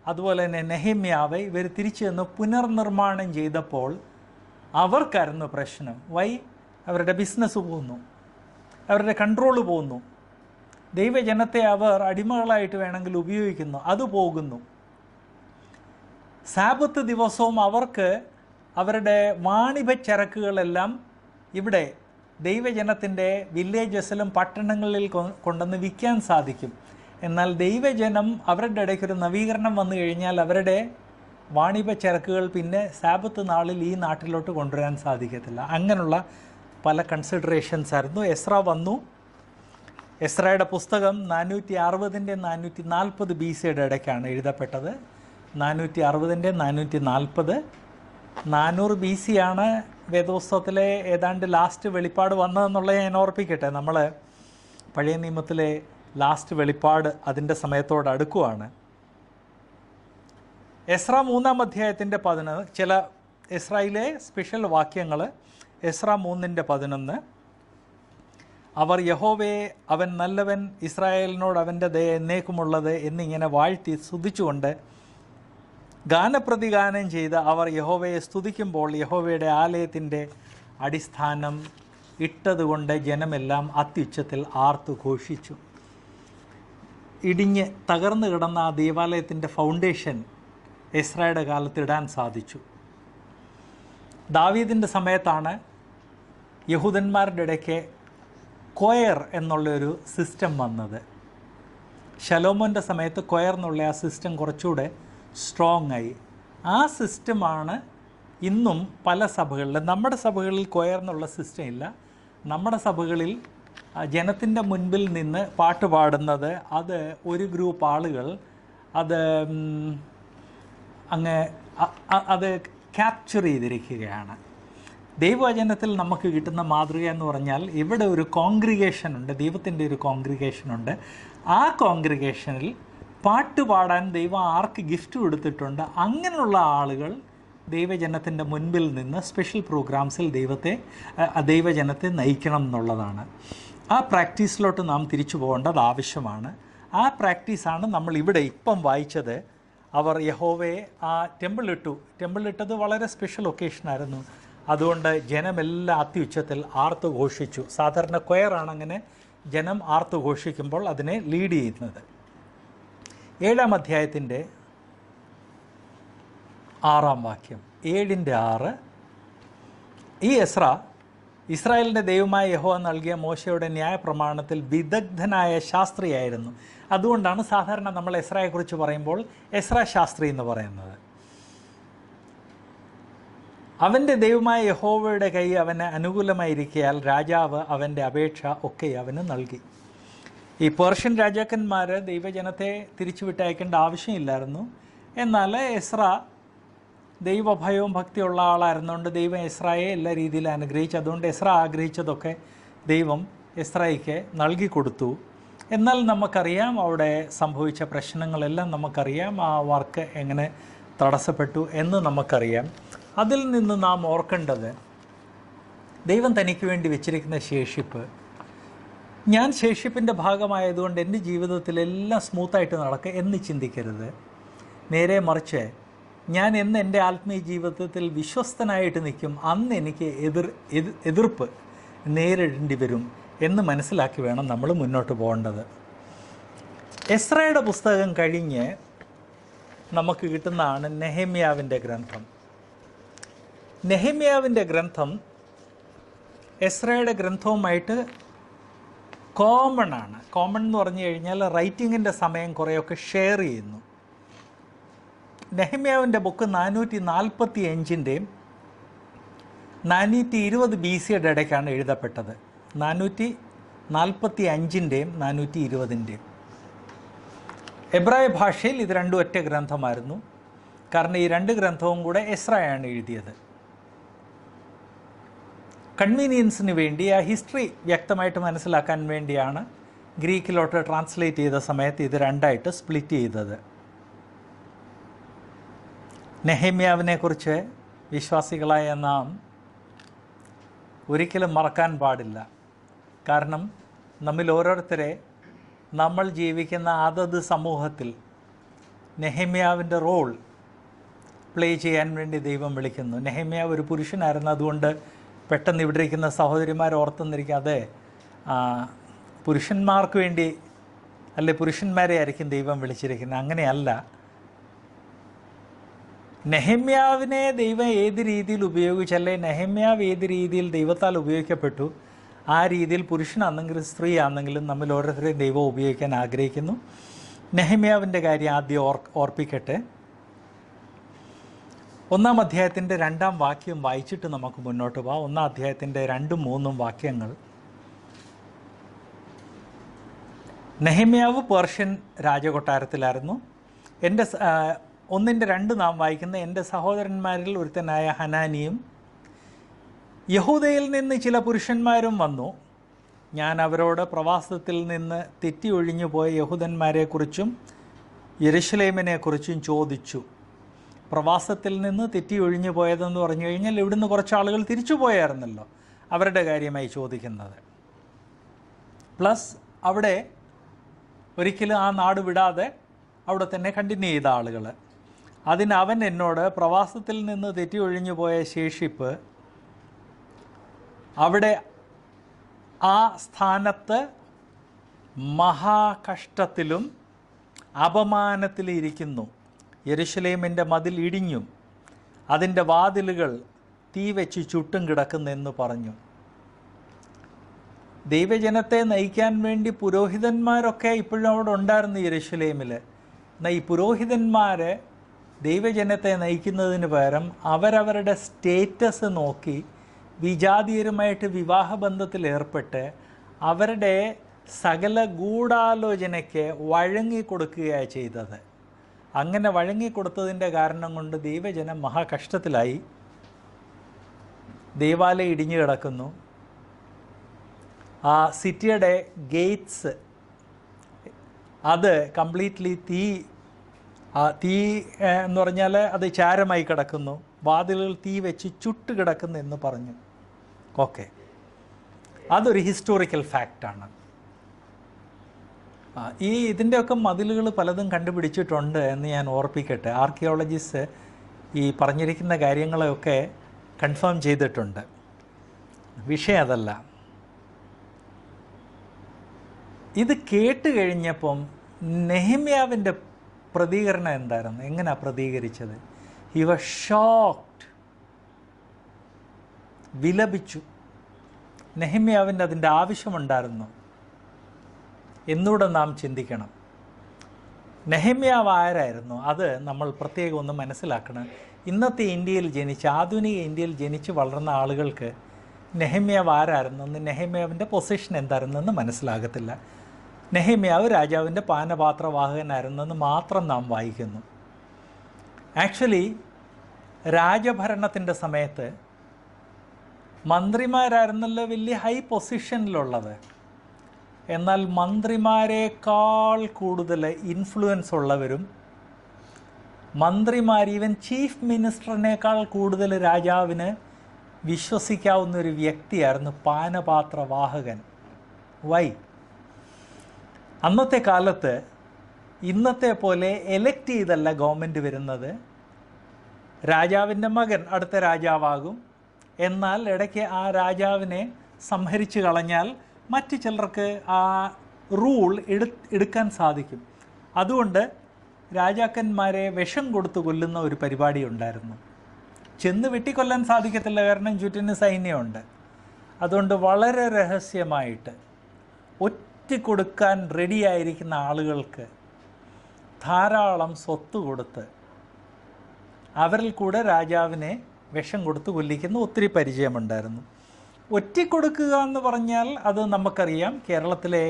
അതുപോലെ തന്നെ നെഹമ്യാവ് ഇവർ തിരിച്ചു ചെന്ന് പുനർനിർമ്മാണം ചെയ്തപ്പോൾ അവർക്കായിരുന്നു പ്രശ്നം. വൈ? അവരുടെ ബിസിനസ് പോകുന്നു, അവരുടെ കൺട്രോൾ പോകുന്നു, ദൈവജനത്തെ അവർ അടിമകളായിട്ട് വേണമെങ്കിൽ ഉപയോഗിക്കുന്നു, അത് പോകുന്നു. സാബത്ത് ദിവസവും അവർക്ക് അവരുടെ വാണിഭ ചരക്കുകളെല്ലാം ഇവിടെ ദൈവജനത്തിൻ്റെ വില്ലേജസിലും പട്ടണങ്ങളിൽ കൊണ്ടുവന്ന് വിൽക്കാൻ സാധിക്കും. എന്നാൽ ദൈവജനം അവരുടെ ഇടയ്ക്കൊരു നവീകരണം വന്നു കഴിഞ്ഞാൽ അവരുടെ വാണിഭ ചരക്കുകൾ പിന്നെ സാബത്ത് നാളിൽ ഈ നാട്ടിലോട്ട് കൊണ്ടുവരാൻ സാധിക്കത്തില്ല. അങ്ങനെയുള്ള പല കൺസിഡറേഷൻസ് ആയിരുന്നു. എസ്ര വന്നു. എസ്രയുടെ പുസ്തകം 460 440 BC ഇടയ്ക്കാണ് എഴുതപ്പെട്ടത്. 460 440 400 BC ആണ് വേദോത്സവത്തിലെ ഏതാണ്ട് ലാസ്റ്റ് വെളിപ്പാട് വന്നതെന്നുള്ളത് ഞാൻ ഓർപ്പിക്കട്ടെ. നമ്മൾ പഴയ നിയമത്തിലെ ലാസ്റ്റ് വെളിപ്പാട് അതിൻ്റെ സമയത്തോട് അടുക്കുവാണ്. എസ്ര 3-ാം അധ്യായത്തിൻ്റെ 11 ചില എസ്രയിലെ സ്പെഷ്യൽ വാക്യങ്ങൾ. എസ്ര 3:11 അവർ യഹോവയെ അവൻ നല്ലവൻ, ഇസ്രായേലിനോട് അവൻ്റെ ദയ എന്നേക്കുമുള്ളത് എന്നിങ്ങനെ വാഴ്ത്തി സ്തുതിച്ചുകൊണ്ട് ഗാനപ്രതിഗാനം ചെയ്ത് അവർ യഹോവയെ സ്തുതിക്കുമ്പോൾ യഹോവയുടെ ആലയത്തിൻ്റെ അടിസ്ഥാനം ഇട്ടതുകൊണ്ട് ജനമെല്ലാം അത്യുച്ചത്തിൽ ആർത്തു ഘോഷിച്ചു. ഇടിഞ്ഞ് തകർന്നു കിടന്ന ആ ദേവാലയത്തിൻ്റെ ഫൗണ്ടേഷൻ എസ്രയുടെ കാലത്ത് ഇടാൻ സാധിച്ചു. ദാവീദിൻ്റെ സമയത്താണ് യഹൂദന്മാരുടെ ഇടയ്ക്ക് കൊയർ എന്നുള്ളൊരു സിസ്റ്റം വന്നത്. ശലോമോൻ്റെ സമയത്ത് കൊയർ എന്നുള്ള ആ സിസ്റ്റം കുറച്ചുകൂടെ സ്ട്രോങ് ആയി. ആ സിസ്റ്റമാണ് ഇന്നും പല സഭകളിലും. നമ്മുടെ സഭകളിൽ കൊയർ എന്നുള്ള സിസ്റ്റം ഇല്ല. നമ്മുടെ സഭകളിൽ ജനത്തിൻ്റെ മുൻപിൽ നിന്ന് പാട്ട് പാടുന്നത് അത് ഒരു ഗ്രൂപ്പ് ആളുകൾ അത് ക്യാപ്ചർ ചെയ്തിരിക്കുകയാണ്. ദൈവവചനത്തിൽ നമുക്ക് കിട്ടുന്ന മാതൃക എന്ന് പറഞ്ഞാൽ ഇവിടെ ഒരു കോൺഗ്രിഗേഷനുണ്ട്, ദൈവത്തിൻ്റെ ഒരു കോൺഗ്രിഗേഷനുണ്ട്. ആ കോൺഗ്രിഗേഷനിൽ പാട്ട് പാടാൻ ദൈവം ആർക്ക് ഗിഫ്റ്റ് കൊടുത്തിട്ടുണ്ട്, അങ്ങനെയുള്ള ആളുകൾ ദൈവജനത്തിൻ്റെ മുൻപിൽ നിന്ന് സ്പെഷ്യൽ പ്രോഗ്രാംസിൽ ദൈവജനത്തെ നയിക്കണം എന്നുള്ളതാണ്. ആ പ്രാക്ടീസിലോട്ട് നാം തിരിച്ചു പോകേണ്ടത് ആവശ്യമാണ്. ആ പ്രാക്ടീസാണ് നമ്മൾ ഇവിടെ ഇപ്പം വായിച്ചത്. അവർ യഹോവയെ ആ ടെമ്പിളിട്ടത് വളരെ സ്പെഷ്യൽ ഒക്കേഷനായിരുന്നു. അതുകൊണ്ട് ജനമെല്ലാം അത്യുച്ചത്തിൽ ആർത്തു ഘോഷിച്ചു. സാധാരണ കൊയറാണ് അങ്ങനെ ജനം ആർത്തു ഘോഷിക്കുമ്പോൾ അതിനെ ലീഡ് ചെയ്യുന്നത്. 7-ാം അധ്യായത്തിൻ്റെ 6-ാം വാക്യം, 7:6 ഈ എസ്ര ഇസ്രായേലിൻ്റെ ദൈവമായ യഹോവ നൽകിയ മോശയുടെ ന്യായപ്രമാണത്തിൽ വിദഗ്ധനായ ശാസ്ത്രിയായിരുന്നു. അതുകൊണ്ടാണ് സാധാരണ നമ്മൾ എസ്രയെക്കുറിച്ച് പറയുമ്പോൾ എസ്ര ശാസ്ത്രി എന്ന് പറയുന്നത്. അവൻ്റെ ദൈവമായ യഹോവയുടെ കൈ അവന് അനുകൂലമായിരിക്കയാൽ രാജാവ് അവൻ്റെ അപേക്ഷ ഒക്കെ അവന് നൽകി. ഈ പേർഷ്യൻ രാജാക്കന്മാർ ദൈവജനത്തെ തിരിച്ചുവിട്ടയക്കേണ്ട ആവശ്യമില്ലായിരുന്നു. എന്നാൽ എസ്ര ദൈവഭയവും ഭക്തിയുള്ള ആളായിരുന്നുകൊണ്ട് ദൈവം എസ്രയെ എല്ലാ രീതിയിലും അനുഗ്രഹിച്ചു. അതുകൊണ്ട് എസ്ര ആഗ്രഹിച്ചതൊക്കെ ദൈവം എസ്രയ്ക്ക് നൽകി കൊടുത്തു. എന്നാൽ നമുക്കറിയാം അവിടെ സംഭവിച്ച പ്രശ്നങ്ങളെല്ലാം നമുക്കറിയാം. ആ വർക്ക് എങ്ങനെ തടസ്സപ്പെട്ടു എന്ന് നമുക്കറിയാം. അതിൽ നിന്ന് നാം ഓർക്കേണ്ടത് ദൈവം തനിക്ക് വേണ്ടി വെച്ചിരിക്കുന്ന ശേഷിപ്പ്. ഞാൻ ശേഷിപ്പിൻ്റെ ഭാഗമായതുകൊണ്ട് എൻ്റെ ജീവിതത്തിലെല്ലാം സ്മൂത്തായിട്ട് നടക്കുക എന്ന് ചിന്തിക്കരുത്. നേരെ മറിച്ച് ഞാൻ എന്ന് എൻ്റെ ആത്മീയ ജീവിതത്തിൽ വിശ്വസ്തനായിട്ട് നിൽക്കും, അന്ന് എനിക്ക് എതിർപ്പ് നേരിടേണ്ടി വരും എന്ന് മനസ്സിലാക്കി വേണം നമ്മൾ മുന്നോട്ട് പോകേണ്ടത്. എസ്രയുടെ പുസ്തകം കഴിഞ്ഞ് നമുക്ക് കിട്ടുന്നതാണ് നെഹമ്യാവിൻ്റെ ഗ്രന്ഥം. നെഹമ്യാവിൻ്റെ ഗ്രന്ഥം എസ്രയുടെ ഗ്രന്ഥവുമായിട്ട് കോമൺ ആണ്. കോമൺ എന്ന് പറഞ്ഞു കഴിഞ്ഞാൽ റൈറ്റിങ്ങിൻ്റെ സമയം കുറേയൊക്കെ ഷെയർ ചെയ്യുന്നു. നെഹമ്യാവിൻ്റെ ബുക്ക് 445 420 BC ഇടയ്ക്കാണ് എഴുതപ്പെട്ടത്. 445 420. എബ്രായ ഭാഷയിൽ ഇത് രണ്ടും ഒറ്റ ഗ്രന്ഥമായിരുന്നു. കാരണം ഈ രണ്ട് ഗ്രന്ഥവും കൂടെ എസ്രയാണ് എഴുതിയത്. കൺവീനിയൻസിന് വേണ്ടി ആ ഹിസ്റ്ററി വ്യക്തമായിട്ട് മനസ്സിലാക്കാൻ വേണ്ടിയാണ് ഗ്രീക്കിലോട്ട് ട്രാൻസ്ലേറ്റ് ചെയ്ത സമയത്ത് ഇത് രണ്ടായിട്ട് സ്പ്ലിറ്റ് ചെയ്തത്. നെഹമ്യാവിനെക്കുറിച്ച് വിശ്വാസികളായ നാം ഒരിക്കലും മറക്കാൻ പാടില്ല. കാരണം നമ്മിൽ ഓരോരുത്തരെ നമ്മൾ ജീവിക്കുന്ന അതത് സമൂഹത്തിൽ നെഹമ്യാവിൻ്റെ റോൾ പ്ലേ ചെയ്യാൻ വേണ്ടി ദൈവം വിളിക്കുന്നു. നെഹമ്യാവ് ഒരു പുരുഷനായിരുന്നു. അതുകൊണ്ട് പെട്ടെന്ന് ഇവിടെ ഇരിക്കുന്ന സഹോദരിമാർ ഓർത്തുന്നിരിക്കുക, അതെ പുരുഷന്മാർക്ക് വേണ്ടി അല്ലെ പുരുഷന്മാരെ ആയിരിക്കും ദൈവം വിളിച്ചിരിക്കുന്നത്. അങ്ങനെയല്ല. നെഹമ്യാവിനെ ദൈവം ഏത് രീതിയിൽ ഉപയോഗിച്ചല്ലേ, നെഹമ്യാവ് ഏത് രീതിയിൽ ദൈവത്താൽ ഉപയോഗിക്കപ്പെട്ടു, ആ രീതിയിൽ പുരുഷനാണെങ്കിലും സ്ത്രീ ആണെങ്കിലും നമ്മൾ ഓരോരുത്തരെയും ദൈവം ഉപയോഗിക്കാൻ ആഗ്രഹിക്കുന്നു. നെഹമ്യാവിൻ്റെ കാര്യം ആദ്യം ഓർപ്പിക്കട്ടെ. 1-ാം അധ്യായത്തിൻ്റെ 2-ാം വാക്യം വായിച്ചിട്ട് നമുക്ക് മുന്നോട്ട് പോകാം. 1-ാം അധ്യായത്തിൻ്റെ 2ഉം 3ഉം വാക്യങ്ങൾ. നെഹമ്യാവ് പേർഷ്യൻ രാജകൊട്ടാരത്തിലായിരുന്നു. 1:2 നാം വായിക്കുന്ന, എൻ്റെ സഹോദരന്മാരിൽ ഒരുത്തനായ ഹനാനിയും യഹൂദയിൽ നിന്ന് ചില പുരുഷന്മാരും വന്നു. ഞാൻ അവരോട് പ്രവാസത്തിൽ നിന്ന് തെറ്റി ഒഴിഞ്ഞു പോയ യഹൂദന്മാരെക്കുറിച്ചും യെരുശലേമിനെക്കുറിച്ചും ചോദിച്ചു. പ്രവാസത്തിൽ നിന്ന് തെറ്റി ഒഴിഞ്ഞു പോയതെന്ന് പറഞ്ഞു കഴിഞ്ഞാൽ ഇവിടുന്ന് കുറച്ച് ആളുകൾ തിരിച്ചു പോയായിരുന്നല്ലോ, അവരുടെ കാര്യമായി ചോദിക്കുന്നത്. പ്ലസ് അവിടെ ഒരിക്കലും ആ നാട് വിടാതെ അവിടെ തന്നെ കണ്ടിന്യൂ ചെയ്ത ആളുകൾ. അതിന് അവൻ എന്നോട്, പ്രവാസത്തിൽ നിന്ന് തെറ്റി ഒഴിഞ്ഞു പോയ ശേഷിപ്പ് അവിടെ ആ സ്ഥാനത്ത് മഹാകഷ്ടത്തിലും അപമാനത്തിലും ഇരിക്കുന്നു. യെരുശലേമിൻ്റെ മതിൽ ഇടിഞ്ഞും അതിൻ്റെ വാതിലുകൾ തീ വെച്ച് ചുട്ടും കിടക്കുന്നെന്ന് പറഞ്ഞു. ദൈവജനത്തെ നയിക്കാൻ വേണ്ടി പുരോഹിതന്മാരൊക്കെ ഇപ്പോഴും അവിടെ ഉണ്ടായിരുന്നു യെരുശലേമിൽ. എന്നാൽ ഈ പുരോഹിതന്മാർ ദൈവജനത്തെ നയിക്കുന്നതിന് പകരം അവരവരുടെ സ്റ്റേറ്റസ് നോക്കി വിജാതീയരുമായിട്ട് വിവാഹബന്ധത്തിൽ ഏർപ്പെട്ട് അവരുടെ സകല ഗൂഢാലോചനയ്ക്ക് വഴങ്ങിക്കൊടുക്കുകയാണ് ചെയ്തത്. അങ്ങനെ വഴങ്ങിക്കൊടുത്തതിൻ്റെ കാരണം കൊണ്ട് ദൈവജനം മഹാകഷ്ടത്തിലായി. ദേവാലയം ഇടിഞ്ഞു കിടക്കുന്നു. ആ സിറ്റിയുടെ ഗേറ്റ്സ് അത് കംപ്ലീറ്റ്ലി തീ എന്ന് പറഞ്ഞാൽ അത് ചാരമായി കിടക്കുന്നു. വാതിലുകൾ തീ വെച്ച് ചുട്ട് കിടക്കുന്നു എന്ന് പറഞ്ഞു. ഓക്കെ, അതൊരു ഹിസ്റ്റോറിക്കൽ ഫാക്റ്റാണ്. ഇതിൻ്റെയൊക്കെ മതിലുകൾ പലതും കണ്ടുപിടിച്ചിട്ടുണ്ട് എന്ന് ഞാൻ ഓർപ്പിക്കട്ടെ. ആർക്കിയോളജിസ്റ്റ് ഈ പറഞ്ഞിരിക്കുന്ന കാര്യങ്ങളെയൊക്കെ കൺഫേം ചെയ്തിട്ടുണ്ട്. വിഷയം അതല്ല. ഇത് കേട്ട് കഴിഞ്ഞപ്പം നെഹമ്യാവിൻ്റെ പ്രതികരണം എന്തായിരുന്നു? എങ്ങനെയാണ് പ്രതികരിച്ചത്? ഹി വാസ് ഷോക്ക്ഡ്, വിലപിച്ചു. നെഹമ്യാവിൻ്റെ അതിൻ്റെ ആവശ്യമുണ്ടായിരുന്നു എന്നൂടെ നാം ചിന്തിക്കണം. നെഹമ്യാവ് ആരായിരുന്നു? അത് നമ്മൾ പ്രത്യേകം ഒന്ന് മനസ്സിലാക്കണം. ഇന്നത്തെ ഇന്ത്യയിൽ ആധുനിക ഇന്ത്യയിൽ ജനിച്ച് വളർന്ന ആളുകൾക്ക് നെഹമ്യാവ് ആരായിരുന്നെന്ന്, നെഹമ്യാവിൻ്റെ പൊസിഷൻ എന്തായിരുന്നെന്ന് മനസ്സിലാകത്തില്ല. നെഹമ്യാവ് രാജാവിൻ്റെ പാനപാത്രവാഹകനായിരുന്നെന്ന് മാത്രം നാം വായിക്കുന്നു. ആക്ച്വലി രാജഭരണത്തിൻ്റെ സമയത്ത് മന്ത്രിമാരായിരുന്നല്ലോ വലിയ ഹൈ പൊസിഷനിലുള്ളത്. എന്നാൽ മന്ത്രിമാരെക്കാൾ കൂടുതൽ ഇൻഫ്ലുവൻസ് ഉള്ളവരും ഈവൻ ചീഫ് മിനിസ്റ്ററിനേക്കാൾ കൂടുതൽ രാജാവിന് വിശ്വസിക്കാവുന്നൊരു വ്യക്തിയായിരുന്നു പാനപാത്രവാഹകൻ. വൈ? അന്നത്തെ കാലത്ത് ഇന്നത്തെ പോലെ എലക്ട് ചെയ്തല്ല ഗവൺമെൻറ് വരുന്നത്. രാജാവിൻ്റെ മകൻ അടുത്ത രാജാവാകും. എന്നാൽ ഇടയ്ക്ക് ആ രാജാവിനെ സംഹരിച്ചു കളഞ്ഞാൽ മറ്റു ചിലർക്ക് ആ റൂൾ എടുക്കാൻ സാധിക്കും. അതുകൊണ്ട് രാജാക്കന്മാരെ വിഷം കൊടുത്ത് കൊല്ലുന്ന ഒരു പരിപാടി ഉണ്ടായിരുന്നു. ചെന്ന് വെട്ടിക്കൊല്ലാൻ സാധിക്കത്തില്ല, കാരണം ചുറ്റിന് സൈന്യമുണ്ട്. അതുകൊണ്ട് വളരെ രഹസ്യമായിട്ട് ഒറ്റിക്കൊടുക്കാൻ റെഡിയായിരിക്കുന്ന ആളുകൾക്ക് ധാരാളം സ്വത്ത് കൊടുത്ത് അവരിൽ കൂടെ രാജാവിനെ വിഷം കൊടുത്ത് കൊല്ലിക്കുന്ന ഒത്തിരി പരിചയമുണ്ടായിരുന്നു. ഒറ്റിക്കൊടുക്കുക എന്ന് പറഞ്ഞാൽ അത് നമുക്കറിയാം, കേരളത്തിലെ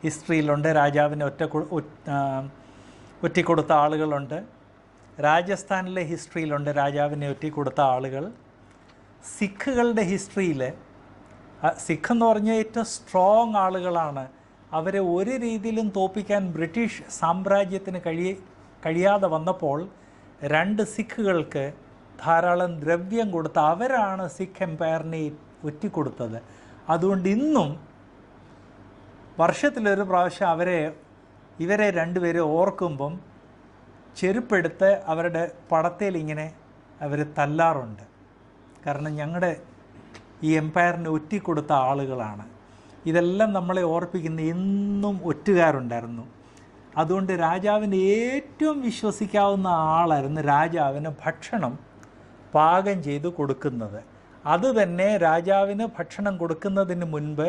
ഹിസ്റ്ററിയിലുണ്ട്. രാജാവിനെ ഒറ്റിക്കൊടുത്ത ആളുകളുണ്ട്. രാജസ്ഥാനിലെ ഹിസ്റ്ററിയിലുണ്ട് രാജാവിനെ ഒറ്റിക്കൊടുത്ത ആളുകൾ. സിഖുകളുടെ ഹിസ്റ്ററിയിൽ, സിഖ് എന്ന് പറഞ്ഞാൽ ഏറ്റവും സ്ട്രോങ് ആളുകളാണ്. അവരെ ഒരു രീതിയിലും തോൽപ്പിക്കാൻ ബ്രിട്ടീഷ് സാമ്രാജ്യത്തിന് കഴിയാതെ വന്നപ്പോൾ 2 സിഖുകൾക്ക് ധാരാളം ദ്രവ്യം കൊടുത്ത് അവരാണ് സിഖ് എംപയറിനെ ഒറ്റിക്കൊടുത്തത്. അതുകൊണ്ട് ഇന്നും വർഷത്തിലൊരു പ്രാവശ്യം ഇവരെ 2 പേരെ ഓർക്കുമ്പം ചെരുപ്പെടുത്ത് അവരുടെ പടത്തേൽ ഇങ്ങനെ അവർ തല്ലാറുണ്ട്. കാരണം ഞങ്ങളുടെ ഈ എംപയറിനെ ഒറ്റിക്കൊടുത്ത ആളുകളാണ്. ഇതെല്ലാം നമ്മളെ ഓർപ്പിക്കുന്ന എന്നും ഒറ്റുകാരുണ്ടായിരുന്നു. അതുകൊണ്ട് രാജാവിന് ഏറ്റവും വിശ്വസിക്കാവുന്ന ആളായിരുന്നു രാജാവിന് ഭക്ഷണം പാകം ചെയ്ത് കൊടുക്കുന്നത്. അതുതന്നെ രാജാവിന് ഭക്ഷണം കൊടുക്കുന്നതിന് മുൻപ്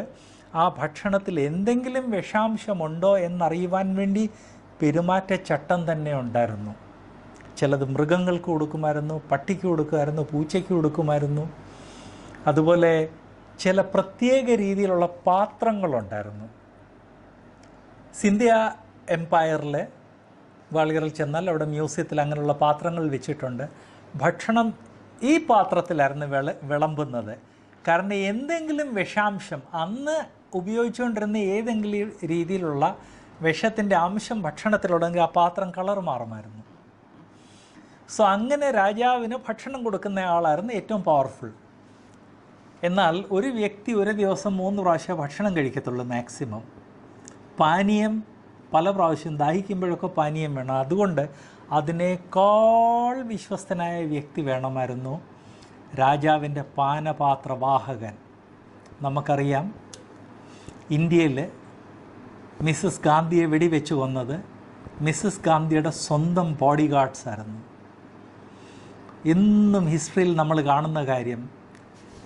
ആ ഭക്ഷണത്തിൽ എന്തെങ്കിലും വിഷാംശമുണ്ടോ എന്നറിയുവാൻ വേണ്ടി പെരുമാറ്റച്ചട്ടം തന്നെ ഉണ്ടായിരുന്നു. ചിലത് മൃഗങ്ങൾക്ക് കൊടുക്കുമായിരുന്നു, പട്ടിക്ക് കൊടുക്കുമായിരുന്നു, പൂച്ചയ്ക്ക് കൊടുക്കുമായിരുന്നു. അതുപോലെ ചില പ്രത്യേക രീതിയിലുള്ള പാത്രങ്ങളുണ്ടായിരുന്നു. സിന്ധ്യ എംപയറിൽ ഗ്വാളിയറിൽ ചെന്നാൽ അവിടെ മ്യൂസിയത്തിൽ അങ്ങനെയുള്ള പാത്രങ്ങൾ വെച്ചിട്ടുണ്ട്. ഭക്ഷണം ഈ പാത്രത്തിലായിരുന്നു വിളമ്പുന്നത്. കാരണം എന്തെങ്കിലും വിഷാംശം അന്ന് ഉപയോഗിച്ചുകൊണ്ടിരുന്ന ഏതെങ്കിലും രീതിയിലുള്ള വിഷത്തിൻ്റെ അംശം ഭക്ഷണത്തിലുണ്ടെങ്കിൽ ആ പാത്രം കളർ മാറുമായിരുന്നു. സോ അങ്ങനെ രാജാവിന് ഭക്ഷണം കൊടുക്കുന്ന ആളായിരുന്നു ഏറ്റവും പവർഫുൾ. എന്നാൽ ഒരു വ്യക്തി ഒരു ദിവസം 3 പ്രാവശ്യം ഭക്ഷണം കഴിക്കത്തുള്ളൂ മാക്സിമം. പാനീയം പല പ്രാവശ്യം ദാഹിക്കുമ്പോഴൊക്കെ പാനീയം വേണം. അതുകൊണ്ട് അതിനേക്കാൾ വിശ്വസ്തനായ വ്യക്തി വേണമായിരുന്നു രാജാവിൻ്റെ പാനപാത്രവാഹകൻ. നമുക്കറിയാം ഇന്ത്യയിൽ മിസ്സസ് ഗാന്ധിയെ വെടിവെച്ച് കൊന്നത് മിസ്സസ് ഗാന്ധിയുടെ സ്വന്തം ബോഡി ഗാർഡ്സ് ആയിരുന്നു. ഇന്നും ഹിസ്റ്ററിയിൽ നമ്മൾ കാണുന്ന കാര്യം,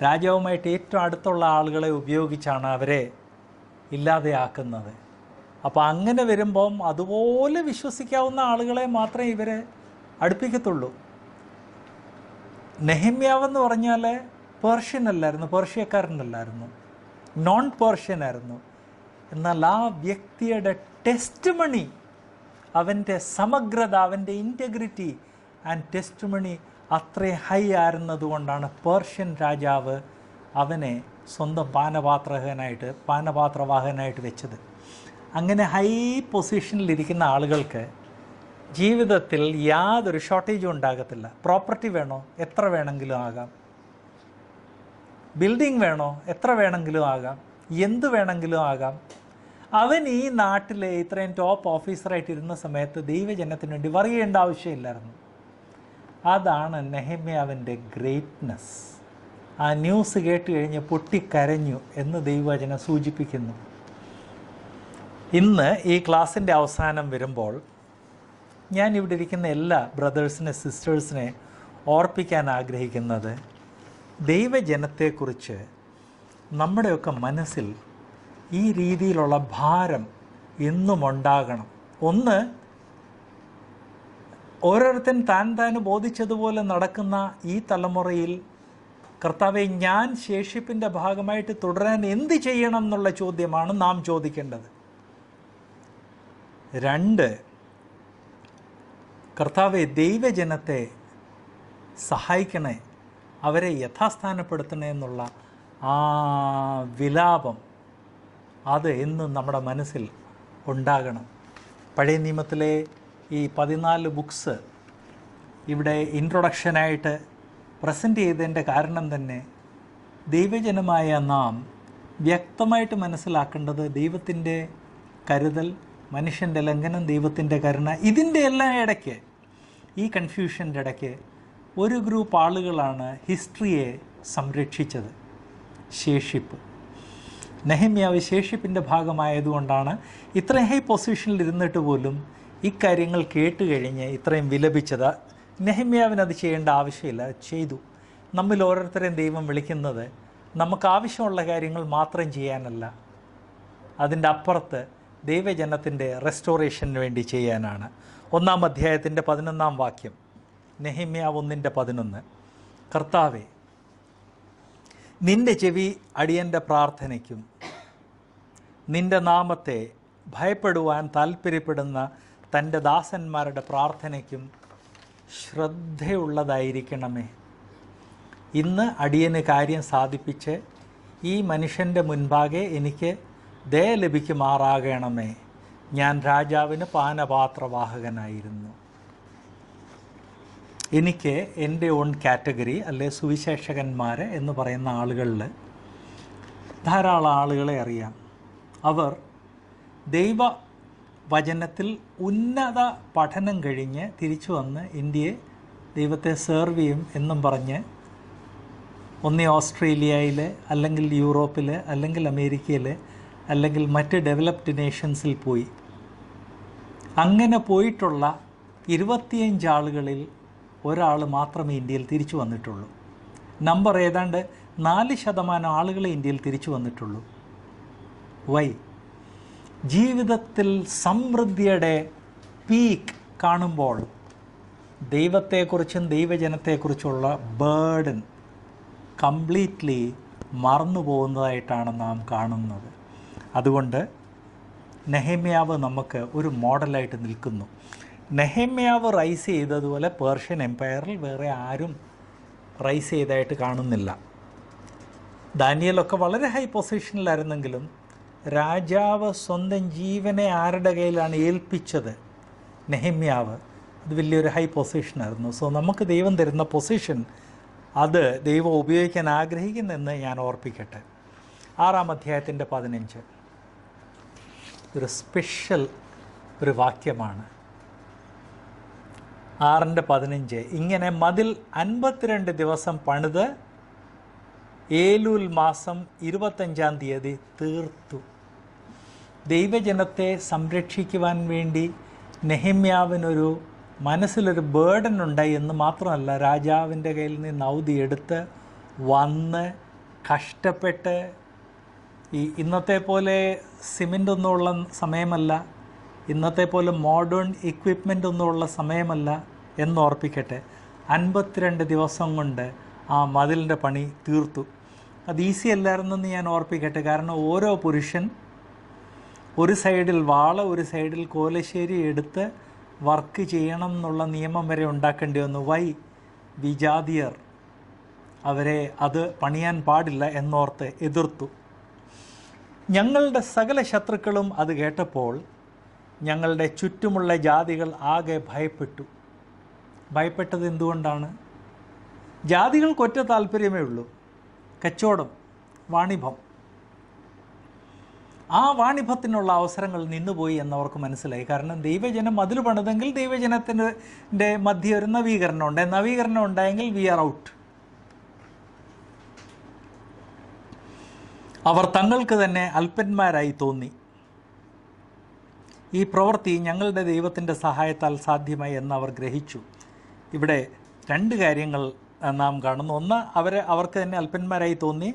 രാജാവുമായിട്ട് ഏറ്റവും അടുത്തുള്ള ആളുകളെ ഉപയോഗിച്ചാണ് അവരെ ഇല്ലാതെയാക്കുന്നത്. അപ്പോൾ അങ്ങനെ വരുമ്പം അതുപോലെ വിശ്വസിക്കാവുന്ന ആളുകളെ മാത്രമേ ഇവരെ അടുപ്പിക്കത്തുള്ളൂ. നെഹമ്യാവെന്ന് പറഞ്ഞാൽ പേർഷ്യനല്ലായിരുന്നു, പേർഷ്യക്കാരനല്ലായിരുന്നു, നോൺ പേർഷ്യനായിരുന്നു. എന്നാൽ ആ വ്യക്തിയുടെ ടെസ്റ്റ് മണി, അവൻ്റെ സമഗ്രത, അവൻ്റെ ഇൻറ്റഗ്രിറ്റി ആൻഡ് ടെസ്റ്റ് മണി അത്രയും ഹൈ ആയിരുന്നതുകൊണ്ടാണ് പേർഷ്യൻ രാജാവ് അവനെ സ്വന്തം പാനപാത്രവാഹനായിട്ട് വെച്ചത്. അങ്ങനെ ഹൈ പൊസിഷനിലിരിക്കുന്ന ആളുകൾക്ക് ജീവിതത്തിൽ യാതൊരു ഷോർട്ടേജും ഉണ്ടാകത്തില്ല. പ്രോപ്പർട്ടി വേണോ, എത്ര വേണമെങ്കിലും ആകാം. ബിൽഡിംഗ് വേണോ, എത്ര വേണമെങ്കിലും ആകാം. എന്ത് വേണമെങ്കിലും ആകാം. അവൻ ഈ നാട്ടിലെ ഇത്രയും ടോപ്പ് ഓഫീസറായിട്ടിരുന്ന സമയത്ത് ദൈവജനത്തിന് വേണ്ടി വറിയേണ്ട ആവശ്യമില്ലായിരുന്നു. അതാണ് നെഹമ്യാവിൻ്റെ ഗ്രേറ്റ്നെസ്. ആ ന്യൂസ് കേട്ട് കഴിഞ്ഞ് പൊട്ടിക്കരഞ്ഞു എന്ന് ദൈവവചനം സൂചിപ്പിക്കുന്നു. ഇന്ന് ഈ ക്ലാസ്സിൻ്റെ അവസാനം വരുമ്പോൾ ഞാൻ ഇവിടെ ഇരിക്കുന്ന എല്ലാ ബ്രദേഴ്സിനെ സിസ്റ്റേഴ്സിനെ ഓർപ്പിക്കാൻ ആഗ്രഹിക്കുന്നത്, ദൈവജനത്തെക്കുറിച്ച് നമ്മുടെയൊക്കെ മനസ്സിൽ ഈ രീതിയിലുള്ള ഭാരം എന്നും ഉണ്ടാകണം. ഒന്ന്, ഓരോരുത്തൻ താൻ ബോധിച്ചതുപോലെ നടക്കുന്ന ഈ തലമുറയിൽ കർത്താവെ, ഞാൻ ശേഷിപ്പിൻ്റെ ഭാഗമായിട്ട് തുടരാൻ എന്ത് ചെയ്യണം എന്നുള്ള ചോദ്യമാണ് നാം ചോദിക്കേണ്ടത്. 2, കർത്താവെ, ദൈവജനത്തെ സഹായിക്കണേ, അവരെ യഥാസ്ഥാനപ്പെടുത്തണേ എന്നുള്ള ആ വിലാപം അത് എന്നും നമ്മുടെ മനസ്സിൽ ഉണ്ടാകണം. പഴയ നിയമത്തിലെ ഈ 14 ബുക്സ് ഇവിടെ ഇൻട്രൊഡക്ഷനായിട്ട് പ്രസൻറ്റ് ചെയ്തതിൻ്റെ കാരണം തന്നെ ദൈവജനമായ നാം വ്യക്തമായിട്ട് മനസ്സിലാക്കേണ്ടത് ദൈവത്തിൻ്റെ കരുതൽ, മനുഷ്യൻ്റെ ലംഘനം, ദൈവത്തിൻ്റെ കരുണ, ഇതിൻ്റെ എല്ലാം ഇടയ്ക്ക്, ഈ കൺഫ്യൂഷൻ്റെ ഇടയ്ക്ക് ഒരു ഗ്രൂപ്പ് ആളുകളാണ് ഹിസ്റ്ററിയെ സംരക്ഷിച്ചത്, ശേഷിപ്പ്. നെഹമ്യാവ് ശേഷിപ്പിൻ്റെ ഭാഗമായതുകൊണ്ടാണ് ഇത്രയും ഹൈ പൊസിഷനിൽ ഇരുന്നിട്ട് പോലും ഇക്കാര്യങ്ങൾ കേട്ട് കഴിഞ്ഞ് ഇത്രയും വിലപിച്ചത്. നെഹമ്യാവിനത് ചെയ്യേണ്ട ആവശ്യമില്ല, ചെയ്തു. നമ്മിൽ ഓരോരുത്തരെയും ദൈവം വിളിക്കുന്നത് നമുക്ക് ആവശ്യമുള്ള കാര്യങ്ങൾ മാത്രം ചെയ്യാനല്ല, അതിൻ്റെ അപ്പുറത്ത് ദൈവജനത്തിൻ്റെ റെസ്റ്റോറേഷന് വേണ്ടി ചെയ്യാനാണ്. 1-ാം അധ്യായത്തിൻ്റെ 11-ാം വാക്യം, നെഹമ്യാവ് 1:11, കർത്താവേ, നിൻ്റെ ചെവി അടിയൻ്റെ പ്രാർത്ഥനയ്ക്കും നിൻ്റെ നാമത്തെ ഭയപ്പെടുവാൻ താൽപ്പര്യപ്പെടുന്ന തൻ്റെ ദാസന്മാരുടെ പ്രാർത്ഥനയ്ക്കും ശ്രദ്ധയുള്ളതായിരിക്കണമേ. ഇന്ന് അടിയന് കാര്യം സാധിപ്പിച്ച് ഈ മനുഷ്യൻ്റെ മുൻപാകെ എനിക്ക് ദയ ലഭിക്കുമാറാകണമേ. ഞാൻ രാജാവിന് പാനപാത്രവാഹകനായിരുന്നു. എനിക്ക് എൻ്റെ ഓൺ കാറ്റഗറി അല്ലെ സുവിശേഷകന്മാർ എന്ന് പറയുന്ന ആളുകളിൽ ധാരാളം ആളുകളെ അറിയാം. അവർ ദൈവവചനത്തിൽ ഉന്നത പഠനം കഴിഞ്ഞ് തിരിച്ചു വന്ന് ഇന്ത്യയെ ദൈവത്തെ സെർവ് ചെയ്യും എന്നും പറഞ്ഞ് ഒന്നേ ഓസ്ട്രേലിയയിൽ, അല്ലെങ്കിൽ യൂറോപ്പിൽ, അല്ലെങ്കിൽ അമേരിക്കയിൽ, അല്ലെങ്കിൽ മറ്റ് ഡെവലപ്ഡ് നേഷൻസിൽ പോയി. അങ്ങനെ പോയിട്ടുള്ള 25 ആളുകളിൽ ഒരാൾ മാത്രമേ ഇന്ത്യയിൽ തിരിച്ചു വന്നിട്ടുള്ളൂ. നമ്പർ ഏതാണ്ട് 4% ആളുകളെ ഇന്ത്യയിൽ തിരിച്ചു വന്നിട്ടുള്ളൂ. വൈ? ജീവിതത്തിൽ സമൃദ്ധിയുടെ പീക്ക് കാണുമ്പോൾ ദൈവത്തെക്കുറിച്ചും ദൈവജനത്തെക്കുറിച്ചുള്ള ബേർഡൻ കംപ്ലീറ്റ്ലി മറന്നു പോകുന്നതായിട്ടാണ് നാം കാണുന്നത്. അതുകൊണ്ട് നെഹമ്യാവ് നമുക്ക് ഒരു മോഡലായിട്ട് നിൽക്കുന്നു. നെഹമ്യാവ് റൈസ് ചെയ്തതുപോലെ പേർഷ്യൻ എംപയറിൽ വേറെ ആരും റൈസ് ചെയ്തതായിട്ട് കാണുന്നില്ല. ദാനിയേലൊക്കെ വളരെ ഹൈ പൊസിഷനിലായിരുന്നെങ്കിലും രാജാവ് സ്വന്തം ജീവനെ ആരുടെ കയ്യിലാണ് ഏൽപ്പിച്ചത്? നെഹമ്യാവ്. അത് വലിയൊരു ഹൈ പൊസിഷനായിരുന്നു. സോ നമുക്ക് ദൈവം തരുന്ന പൊസിഷൻ അത് ദൈവം ഉപയോഗിക്കാൻ ആഗ്രഹിക്കുന്നെന്ന് ഞാൻ ഓർപ്പിക്കട്ടെ. 6-ാം അധ്യായത്തിൻ്റെ 15 ഒരു സ്പെഷ്യൽ ഒരു വാക്യമാണ്. 6:15 ഇങ്ങനെ മതിൽ 52 ദിവസം പണിത് ഏലൂൽ മാസം 25-ാം തീയതി തീർത്തു. ദൈവജനത്തെ സംരക്ഷിക്കുവാൻ വേണ്ടി നെഹമ്യാവിനൊരു മനസ്സിലൊരു ബേർഡൻ ഉണ്ടായി എന്ന് മാത്രമല്ല, രാജാവിൻ്റെ കയ്യിൽ നിന്ന് ഔദി എടുത്ത് വന്ന് കഷ്ടപ്പെട്ട്, ഇന്നത്തെ പോലെ സിമെൻ്റ് ഒന്നുമുള്ള സമയമല്ല, ഇന്നത്തെ പോലെ മോഡേൺ എക്വിപ്മെൻ്റ് ഒന്നുമുള്ള സമയമല്ല എന്നോർപ്പിക്കട്ടെ. 52 ദിവസം കൊണ്ട് ആ മതിലിൻ്റെ പണി തീർത്തു. അത് ഈസി അല്ലായിരുന്നെന്ന് ഞാൻ ഓർപ്പിക്കട്ടെ. കാരണം ഓരോ പുരുഷൻ ഒരു സൈഡിൽ വാള, ഒരു സൈഡിൽ കോലശ്ശേരി എടുത്ത് വർക്ക് ചെയ്യണം എന്നുള്ള നിയമം വരെ ഉണ്ടാക്കേണ്ടി വന്നു. വൈ? വിജാതിയർ അവരെ അത് പണിയാൻ പാടില്ല എന്നോർത്ത് എതിർത്തു. ഞങ്ങളുടെ സകല ശത്രുക്കളും അത് കേട്ടപ്പോൾ ഞങ്ങളുടെ ചുറ്റുമുള്ള ജാതികൾ ആകെ ഭയപ്പെട്ടു. ഭയപ്പെട്ടത് എന്തുകൊണ്ടാണ്? ജാതികൾക്ക് ഒറ്റ താല്പര്യമേ ഉള്ളൂ, കച്ചവടം, വാണിഭം. ആ വാണിഭത്തിനുള്ള അവസരങ്ങൾ നിന്നുപോയി എന്നവർക്ക് മനസ്സിലായി. കാരണം ദൈവജനം അതിൽ പണിതെങ്കിൽ ദൈവജനത്തിൻ്റെ മധ്യ ഒരു നവീകരണം ഉണ്ട്. നവീകരണം ഉണ്ടായെങ്കിൽ വി ആർ ഔട്ട്. അവർ തങ്ങൾക്ക് തന്നെ അല്പന്മാരായി തോന്നി. ഈ പ്രവൃത്തി ഞങ്ങളുടെ ദൈവത്തിൻ്റെ സഹായത്താൽ സാധ്യമായി എന്ന് അവർ ഗ്രഹിച്ചു. ഇവിടെ 2 കാര്യങ്ങൾ നാം കാണുന്നു. ഒന്ന്, അവർക്ക് തന്നെ അല്പന്മാരായി തോന്നി.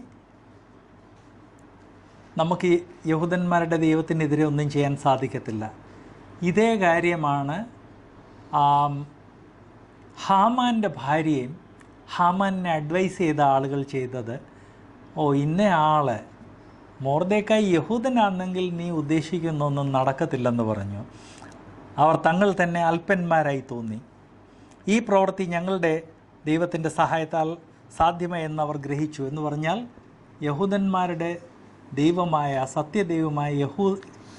നമുക്ക് യഹൂദന്മാരുടെ ദൈവത്തിനെതിരെ ഒന്നും ചെയ്യാൻ സാധിക്കത്തില്ല. ഇതേ കാര്യമാണ് ഹാമാൻ്റെ ഭാര്യയും ഹാമാനെ അഡ്വൈസ് ചെയ്ത ആളുകൾ ചെയ്തത്. ഇന്ന ആൾ മൊർദെഖായി യഹൂദനാണെങ്കിൽ നീ ഉദ്ദേശിക്കുന്നൊന്നും നടക്കത്തില്ലെന്ന് പറഞ്ഞു. അവർ തങ്ങൾ തന്നെ അല്പന്മാരായി തോന്നി. ഈ പ്രവൃത്തി ഞങ്ങളുടെ ദൈവത്തിൻ്റെ സഹായത്താൽ സാധ്യമായെന്ന് അവർ ഗ്രഹിച്ചു. എന്ന് പറഞ്ഞാൽ യഹൂദന്മാരുടെ ദൈവമായ സത്യദൈവമായ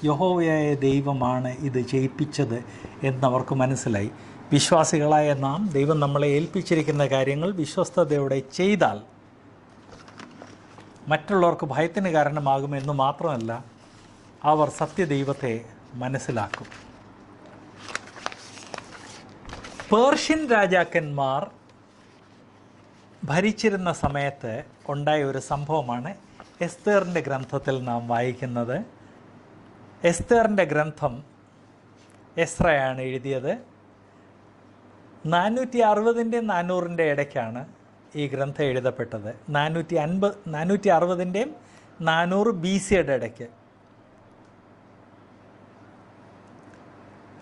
യഹോവയായ ദൈവമാണ് ഇത് ചെയ്യിപ്പിച്ചത് എന്നവർക്ക് മനസ്സിലായി. വിശ്വാസികളായ നാം ദൈവം നമ്മളെ ഏൽപ്പിച്ചിരിക്കുന്ന കാര്യങ്ങൾ വിശ്വസ്തയോടെ ചെയ്താൽ മറ്റുള്ളവർക്ക് ഭയത്തിന് കാരണമാകുമെന്ന് മാത്രമല്ല, അവർ സത്യദൈവത്തെ മനസ്സിലാക്കും. പേർഷ്യൻ രാജാക്കന്മാർ ഭരിച്ചിരുന്ന സമയത്ത് ഉണ്ടായ ഒരു സംഭവമാണ് എസ്തേറിൻ്റെ ഗ്രന്ഥത്തിൽ നാം വായിക്കുന്നത്. എസ്തേറിൻ്റെ ഗ്രന്ഥം എസ്രയാണ് എഴുതിയത്. 460-ൻ്റെയും 400-ൻ്റെ ഇടയ്ക്കാണ് ഈ ഗ്രന്ഥം എഴുതപ്പെട്ടത്. 460-ൻ്റെയും 400 BC-യുടെ ഇടയ്ക്ക്.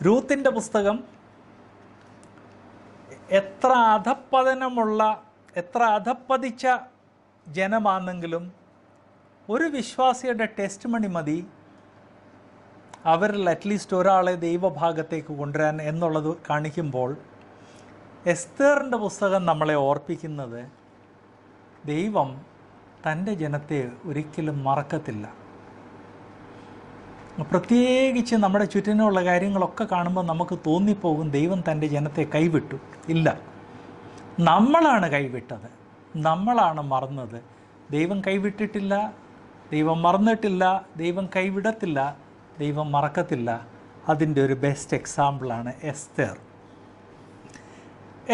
രൂത്തിൻ്റെ പുസ്തകം എത്ര അധപ്പതിച്ച ജനമാണെങ്കിലും ഒരു വിശ്വാസിയുടെ ടെസ്റ്റ് മണി മതി അവരിൽ അറ്റ്ലീസ്റ്റ് ഒരാളെ ദൈവഭാഗത്തേക്ക് കൊണ്ടുവരാൻ എന്നുള്ളത് കാണിക്കുമ്പോൾ എസ്തേറിൻ്റെ പുസ്തകം നമ്മളെ ഓർപ്പിക്കുന്നത് ദൈവം തൻ്റെ ജനത്തെ ഒരിക്കലും മറക്കത്തില്ല. പ്രത്യേകിച്ച് നമ്മുടെ ചുറ്റിനുള്ള കാര്യങ്ങളൊക്കെ കാണുമ്പോൾ നമുക്ക് തോന്നിപ്പോകും ദൈവം തൻ്റെ ജനത്തെ കൈവിട്ടു. ഇല്ല, നമ്മളാണ് കൈവിട്ടത്, നമ്മളാണ് മറന്നത്. ദൈവം കൈവിട്ടിട്ടില്ല, ദൈവം മറന്നിട്ടില്ല, ദൈവം കൈവിടത്തില്ല, ദൈവം മറക്കത്തില്ല. അതിൻ്റെ ഒരു ബെസ്റ്റ് എക്സാമ്പിളാണ് എസ്തേർ.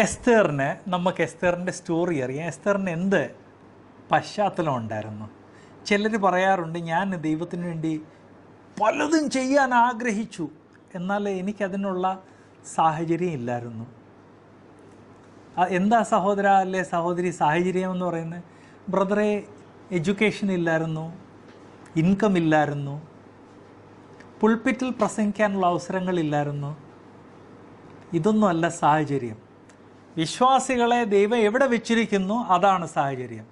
എസ്തേറിന്, നമുക്ക് എസ്തേറിൻ്റെ സ്റ്റോറി അറിയാം. എസ്തേറിന് എന്ത് പശ്ചാത്തലം ഉണ്ടായിരുന്നു? ചിലർ പറയാറുണ്ട്, ഞാൻ ദൈവത്തിന് വേണ്ടി പലതും ചെയ്യാൻ ആഗ്രഹിച്ചു, എന്നാൽ എനിക്കതിനുള്ള സാഹചര്യം ഇല്ലായിരുന്നു. എന്താ സഹോദര അല്ലേ സഹോദരി സാഹചര്യം എന്ന് പറയുന്നത്? ബ്രദറെ, എഡ്യൂക്കേഷൻ ഇല്ലായിരുന്നു, ഇൻകം ഇല്ലായിരുന്നു, പുൾപിറ്റിൽ പ്രസംഗിക്കാനുള്ള അവസരങ്ങളില്ലായിരുന്നു. ഇതൊന്നുമല്ല സാഹചര്യം. വിശ്വാസികളെ ദൈവം എവിടെ വെച്ചിരിക്കുന്നു അതാണ് സാഹചര്യം.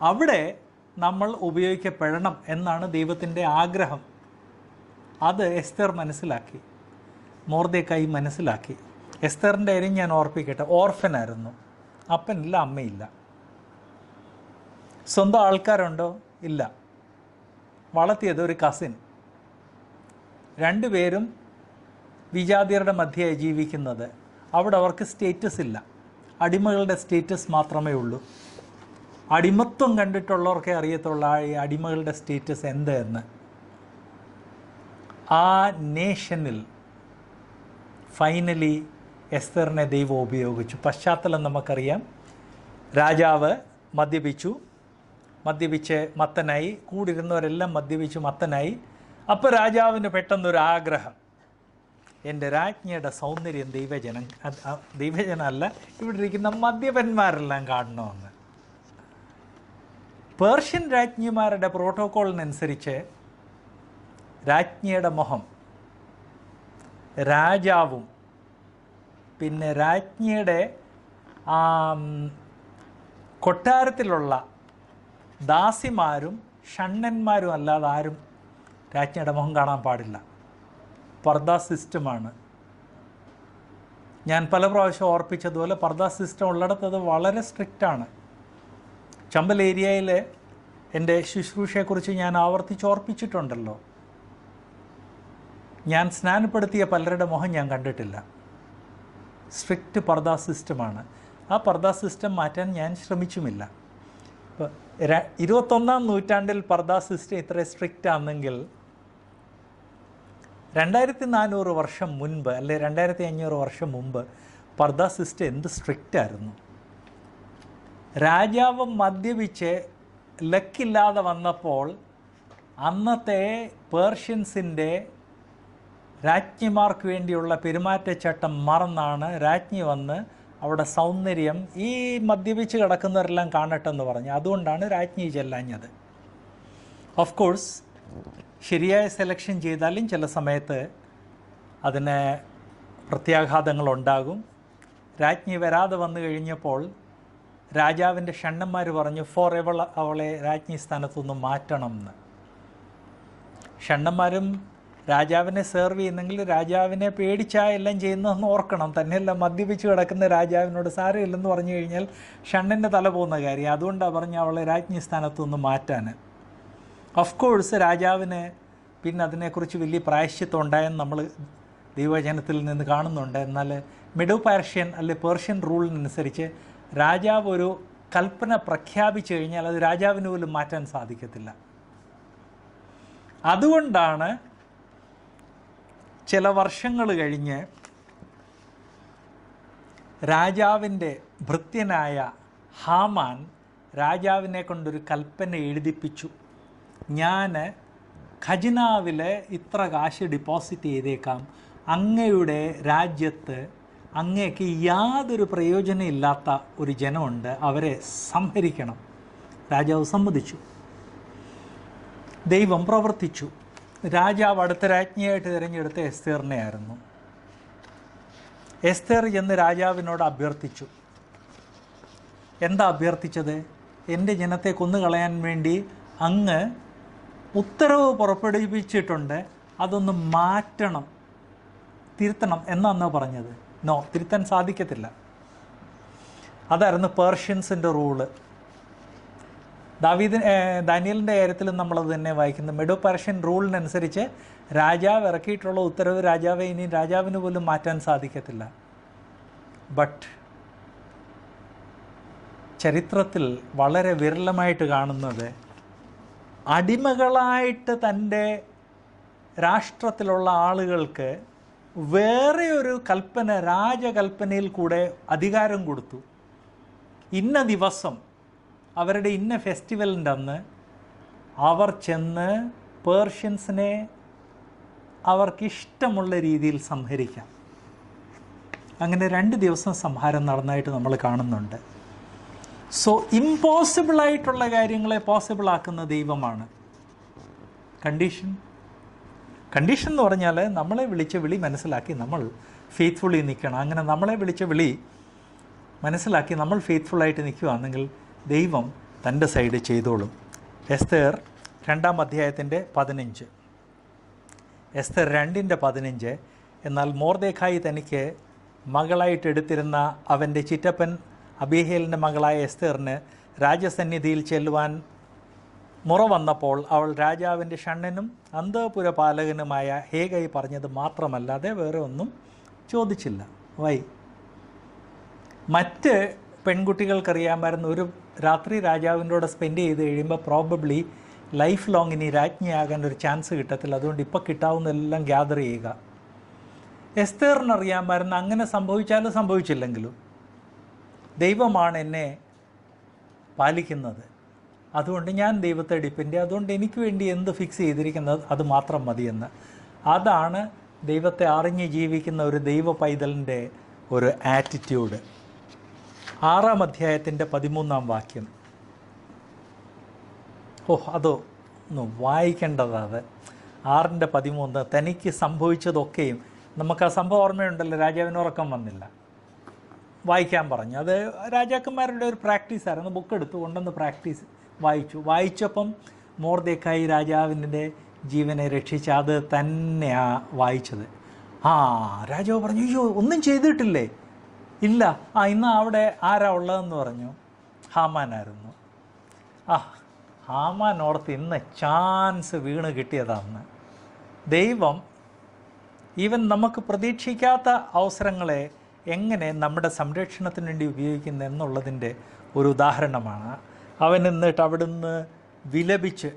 അവിടെ നമ്മൾ ഉപയോഗിക്കപ്പെടണം എന്നാണ് ദൈവത്തിൻ്റെ ആഗ്രഹം. അത് എസ്തേർ മനസ്സിലാക്കി, മൊർദെഖായി മനസ്സിലാക്കി. എസ്തേറിൻ്റെ കാര്യം ഞാൻ ഓർപ്പിക്കട്ടെ. ഓർഫനായിരുന്നു, അപ്പനില്ല, അമ്മയില്ല. സ്വന്തം ആൾക്കാരുണ്ടോ? ഇല്ല. വളർത്തിയത് ഒരു കസിൻ. രണ്ടുപേരും വിജാതിയരുടെ മധ്യേ ജീവിക്കുന്നത്. അവിടെ അവർക്ക് സ്റ്റേറ്റസ് ഇല്ല, അടിമകളുടെ സ്റ്റേറ്റസ് മാത്രമേ ഉള്ളൂ. അടിമത്വം കണ്ടിട്ടുള്ളവർക്കേ അറിയത്തുള്ള ഈ അടിമകളുടെ സ്റ്റേറ്റസ് എന്ത് എന്ന്. ആ നേഷനിൽ ഫൈനലി എസ്തേറിനെ ദൈവം ഉപയോഗിച്ചു. പശ്ചാത്തലം നമുക്കറിയാം. രാജാവ് മദ്യപിച്ച് മത്തനായി, കൂടിരുന്നവരെല്ലാം മദ്യപിച്ച് മത്തനായി. അപ്പോൾ രാജാവിന് പെട്ടെന്നൊരാഗ്രഹം, എൻ്റെ രാജ്ഞിയുടെ സൗന്ദര്യം ദൈവജനമല്ല, ഇവിടെ ഇരിക്കുന്ന മദ്യപന്മാരെല്ലാം കാണണമെന്ന്. പേർഷ്യൻ രാജ്ഞിമാരുടെ പ്രോട്ടോക്കോളിനനുസരിച്ച് രാജ്ഞിയുടെ മുഖം രാജാവും പിന്നെ രാജ്ഞിയുടെ കൊട്ടാരത്തിലുള്ള ദാസിമാരും ഷണ്ണന്മാരും അല്ലാതെ ആരും രാജ്ഞിയുടെ മുഖം കാണാൻ പാടില്ല. പർദാ സിസ്റ്റമാണ്. ഞാൻ പല പ്രാവശ്യം ഓർപ്പിച്ചതുപോലെ പർദാ സിസ്റ്റം ഉള്ളിടത്ത് അത് വളരെ സ്ട്രിക്റ്റാണ്. ചമ്പൽ ഏരിയയിൽ എൻ്റെ ശുശ്രൂഷയെക്കുറിച്ച് ഞാൻ ഓർപ്പിച്ചിട്ടുണ്ടല്ലോ. ഞാൻ സ്നാനപ്പെടുത്തിയ പലരുടെ മുഖം ഞാൻ കണ്ടിട്ടില്ല. സ്ട്രിക്റ്റ് പർദാ സിസ്റ്റമാണ്. ആ പർദാ സിസ്റ്റം മാറ്റാൻ ഞാൻ ശ്രമിച്ചുമില്ല. ഇപ്പോൾ 21-ാം നൂറ്റാണ്ടിൽ പർദാ സിസ്റ്റം ഇത്ര സ്ട്രിക്റ്റ് ആണെങ്കിൽ 2400 വർഷം മുൻപ് അല്ലെ 2500 വർഷം മുമ്പ് പർദാ സിസ്റ്റം എന്ത് സ്ട്രിക്റ്റ് ആയിരുന്നു. രാജാവ് മദ്യപിച്ച് ലക്കില്ലാതെ വന്നപ്പോൾ അന്നത്തെ പേർഷ്യൻസിൻ്റെ രാജ്ഞിമാർക്ക് വേണ്ടിയുള്ള പെരുമാറ്റച്ചട്ടം മറന്നാണ് രാജ്ഞി വന്ന് അവിടെ സൗന്ദര്യം ഈ മദ്യപിച്ച് കിടക്കുന്നവരെല്ലാം കാണട്ടെന്ന് പറഞ്ഞു. അതുകൊണ്ടാണ് രാജ്ഞി ചെല്ലാഞ്ഞത്. ഓഫ് കോഴ്സ് ശരിയായ സെലക്ഷൻ ചെയ്താലും ചില സമയത്ത് അതിന് പ്രത്യാഘാതങ്ങളുണ്ടാകും. രാജ്ഞി വരാതെ വന്നു കഴിഞ്ഞപ്പോൾ രാജാവിൻ്റെ ഷണ്ണന്മാർ പറഞ്ഞു ഫോർ എവർ അവളെ രാജ്ഞി സ്ഥാനത്തുനിന്ന് മാറ്റണം എന്ന്. ഷണ്ണന്മാരും രാജാവിനെ സെർവ് ചെയ്യുന്നെങ്കിൽ രാജാവിനെ പേടിച്ചാ എല്ലാം ചെയ്യുന്നതെന്ന് ഓർക്കണം. തന്നെയല്ല മദ്യപിച്ച് കിടക്കുന്ന രാജാവിനോട് സാരമില്ലെന്ന് പറഞ്ഞു കഴിഞ്ഞാൽ ഷണ്ണൻ്റെ തല പോകുന്ന കാര്യം. അതുകൊണ്ടാണ് പറഞ്ഞ് അവളെ രാജ്ഞി സ്ഥാനത്തുനിന്ന് മാറ്റാൻ. ഓഫ് കോഴ്സ് രാജാവിന് പിന്നെ അതിനെക്കുറിച്ച് വലിയ പ്രായശ്ചിത്തം ഉണ്ടായെന്ന് നമ്മൾ ദൈവവചനത്തിൽ നിന്ന് കാണുന്നുണ്ട്. എന്നാൽ മിഡോ പേർഷ്യൻ അല്ലെ പേർഷ്യൻ റൂളിനനുസരിച്ച് രാജാവ് ഒരു കൽപ്പന പ്രഖ്യാപിച്ചു കഴിഞ്ഞാൽ അത് രാജാവിന് പോലും മാറ്റാൻ സാധിക്കത്തില്ല. അതുകൊണ്ടാണ് ചില വർഷങ്ങൾ കഴിഞ്ഞ് രാജാവിൻ്റെ ഭൃത്യനായ ഹാമാൻ രാജാവിനെ കൊണ്ടൊരു കൽപ്പന എഴുതിപ്പിച്ചു. ഞാൻ ഖജനാവിൽ ഇത്ര കാശ് ഡിപ്പോസിറ്റ് ചെയ്തേക്കാം, അങ്ങയുടെ രാജ്യത്ത് അങ്ങേക്ക് യാതൊരു പ്രയോജനം ഇല്ലാത്ത ഒരു ജനമുണ്ട്, അവരെ സംഹരിക്കണം. രാജാവ് സമ്മതിച്ചു. ദൈവം പ്രവർത്തിച്ചു. രാജാവ് അടുത്ത രാജ്ഞിയായിട്ട് തിരഞ്ഞെടുത്ത എസ്തേറിനെ ആയിരുന്നു. എസ്തേർ ചെന്ന് രാജാവിനോട് അഭ്യർത്ഥിച്ചു. എന്താ അഭ്യർത്ഥിച്ചത്? എൻ്റെ ജനത്തെ കൊന്നുകളയാൻ വേണ്ടി അങ്ങ് ഉത്തരവ് പുറപ്പെടുവിച്ചിട്ടുണ്ട്, അതൊന്ന് മാറ്റണം, തിരുത്തണം എന്നാണ് പറഞ്ഞത്. നോ, തിരുത്താൻ സാധിക്കത്തില്ല. അതായിരുന്നു പേർഷ്യൻസിൻ്റെ റൂള്. ദാനിയലിൻ്റെ കാര്യത്തിൽ നമ്മളത് തന്നെ വായിക്കുന്നത്. മിഡോ പേർഷ്യൻ റൂളിനനുസരിച്ച് രാജാവ് ഇറക്കിയിട്ടുള്ള ഉത്തരവ് ഇനി രാജാവിന് പോലും മാറ്റാൻ സാധിക്കത്തില്ല. ബട്ട് ചരിത്രത്തിൽ വളരെ വിരളമായിട്ട് കാണുന്നത്, അടിമകളായിട്ട് തൻ്റെ രാഷ്ട്രത്തിലുള്ള ആളുകൾക്ക് വേറെ ഒരു കൽപ്പന, രാജകൽപ്പനയിൽ കൂടെ അധികാരം കൊടുത്തു. ഇന്ന ദിവസം, അവരുടെ ഇന്ന ഫെസ്റ്റിവലിൻ്റെ അന്ന് അവർ ചെന്ന് പേർഷ്യൻസിനെ അവർക്കിഷ്ടമുള്ള രീതിയിൽ സംഹരിക്കാം. അങ്ങനെ 2 ദിവസം സംഹാരം നടന്നതായിട്ട് നമ്മൾ കാണുന്നുണ്ട്. സോ ഇമ്പോസിബിളായിട്ടുള്ള കാര്യങ്ങളെ പോസിബിളാക്കുന്ന ദൈവമാണ്. കണ്ടീഷൻ എന്ന് പറഞ്ഞാൽ നമ്മളെ വിളിച്ച വിളി മനസ്സിലാക്കി നമ്മൾ ഫെയ്ത്ത്ഫുള്ളി നിൽക്കണം. അങ്ങനെ നമ്മളെ വിളിച്ച വിളി മനസ്സിലാക്കി നമ്മൾ ഫെയ്ത്ത്ഫുള്ളായിട്ട് നിൽക്കുകയാണെങ്കിൽ ദൈവം തൻ്റെ സൈഡ് ചെയ്തോളും. എസ്തേർ 2-ാം അധ്യായത്തിൻ്റെ 15. എസ്തേർ 2:15. എന്നാൽ മൊർദെഖായി തനിക്ക് മകളായിട്ട് എടുത്തിരുന്ന അവൻ്റെ ചിറ്റപ്പൻ അബീഹേലിൻ്റെ മകളായ എസ്തേറിന് രാജസന്നിധിയിൽ ചെല്ലുവാൻ മുറ വന്നപ്പോൾ അവൾ രാജാവിൻ്റെ ഷണ്ണനും അന്തഃപുര പാലകനുമായ ഹേഗൈ പറഞ്ഞത് മാത്രമല്ലാതെ വേറെ ഒന്നും ചോദിച്ചില്ല. മറ്റ് പെൺകുട്ടികൾക്കറിയാമായിരുന്നു, ഒരു രാത്രി രാജാവിൻ്റെ കൂടെ സ്പെൻഡ് ചെയ്ത് കഴിയുമ്പോൾ പ്രോബബ്ലി ലൈഫ് ലോങ് ഇനി രാജ്ഞിയാകാൻ ഒരു ചാൻസ് കിട്ടത്തില്ല, അതുകൊണ്ട് ഇപ്പോൾ കിട്ടാവുന്നതെല്ലാം ഗ്യാദർ ചെയ്യുക. എസ്തേറിനറിയാമായിരുന്നു അങ്ങനെ സംഭവിച്ചാലും സംഭവിച്ചില്ലെങ്കിലും ദൈവമാണ് എന്നെ പാലിക്കുന്നത്, അതുകൊണ്ട് ഞാൻ ദൈവത്തെ ഡിപ്പെൻഡ് ചെയ്യും, അതുകൊണ്ട് എനിക്ക് വേണ്ടി എന്ത് ഫിക്സ് ചെയ്തിരിക്കുന്നത് അത് മാത്രം മതിയെന്ന്. അതാണ് ദൈവത്തെ അറിഞ്ഞ് ജീവിക്കുന്ന ഒരു ദൈവ പൈതലിൻ്റെ ഒരു ആറ്റിറ്റ്യൂഡ്. 6-ാം അധ്യായത്തിൻ്റെ 13-ാം വാക്യം. അതോ ഒന്ന് വായിക്കേണ്ടത്. 6:13. തനിക്ക് സംഭവിച്ചതൊക്കെയും, നമുക്ക് ആ സംഭവം ഓർമ്മയുണ്ടല്ലോ, രാജാവിന് ഉറക്കം വന്നില്ല, വായിക്കാൻ പറഞ്ഞു. അത് രാജാക്കന്മാരുടെ ഒരു പ്രാക്ടീസായിരുന്നു. ബുക്ക് എടുത്തു കൊണ്ടുവന്ന് വായിച്ചപ്പം മൊർദെഖായി രാജാവിൻ്റെ ജീവനെ രക്ഷിച്ച് അത് തന്നെയാണ് വായിച്ചത്. രാജാവ് പറഞ്ഞു, അയ്യോ ഒന്നും ചെയ്തിട്ടില്ലേ? ഇല്ല. ഇന്ന് അവിടെ ആരാ ഉള്ളതെന്ന് പറഞ്ഞു. ഹാമാനായിരുന്നു. ഹാമാൻ ഓർത്ത് ഇന്ന് ചാൻസ് വീണ് കിട്ടിയതാണ്. ദൈവം ഈവൻ നമുക്ക് പ്രതീക്ഷിക്കാത്ത അവസരങ്ങളെ എങ്ങനെ നമ്മുടെ സംരക്ഷണത്തിന് വേണ്ടി ഉപയോഗിക്കുന്നു എന്നുള്ളതിൻ്റെ ഒരു ഉദാഹരണമാണ്. അവൻ എന്നിട്ട് അവിടുന്ന് വിലപിച്ച്,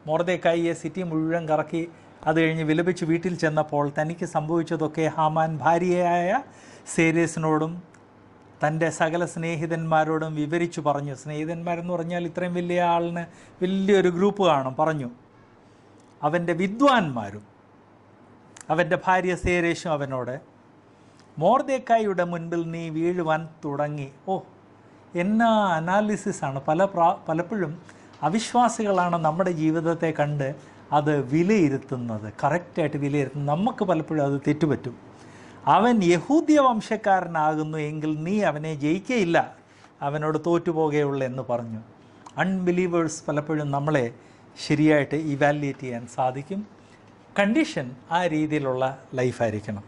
മൊർദെഖായിയെ സിറ്റി മുഴുവൻ കറക്കി, അത് കഴിഞ്ഞ് വിലപിച്ച് വീട്ടിൽ ചെന്നപ്പോൾ തനിക്ക് സംഭവിച്ചതൊക്കെ ഹാമാൻ ഭാര്യയായ സേരേസിനോടും തൻ്റെ സകല സ്നേഹിതന്മാരോടും വിവരിച്ചു പറഞ്ഞു. സ്നേഹിതന്മാരെന്ന് പറഞ്ഞാൽ ഇത്രയും വലിയ ആളിന് വലിയൊരു ഗ്രൂപ്പ് കാണും. പറഞ്ഞു, അവൻ്റെ വിദ്വാൻമാരും അവൻ്റെ ഭാര്യ സേരേഷും അവനോട്, മൊർദെഖായിയുടെ മുൻപിൽ നീ വീഴുവാൻ തുടങ്ങി. എന്നാ അനാലിസിസാണ്. പലപ്പോഴും അവിശ്വാസികളാണ് നമ്മുടെ ജീവിതത്തെ കണ്ട് അത് വിലയിരുത്തുന്നത്, കറക്റ്റായിട്ട് വിലയിരുത്തുന്നത്. നമുക്ക് പലപ്പോഴും അത് തെറ്റുപറ്റും. അവൻ യഹൂദ്യ വംശക്കാരനാകുന്നു എങ്കിൽ നീ അവനെ ജയിക്കയില്ല, അവനോട് തോറ്റുപോകുകയുള്ളൂ എന്ന് പറഞ്ഞു. അൺബിലീവേഴ്സ് പലപ്പോഴും നമ്മളെ ശരിയായിട്ട് ഇവാലുവേറ്റ് ചെയ്യാൻ സാധിക്കും. കണ്ടീഷൻ ആ രീതിയിലുള്ള ലൈഫായിരിക്കണം.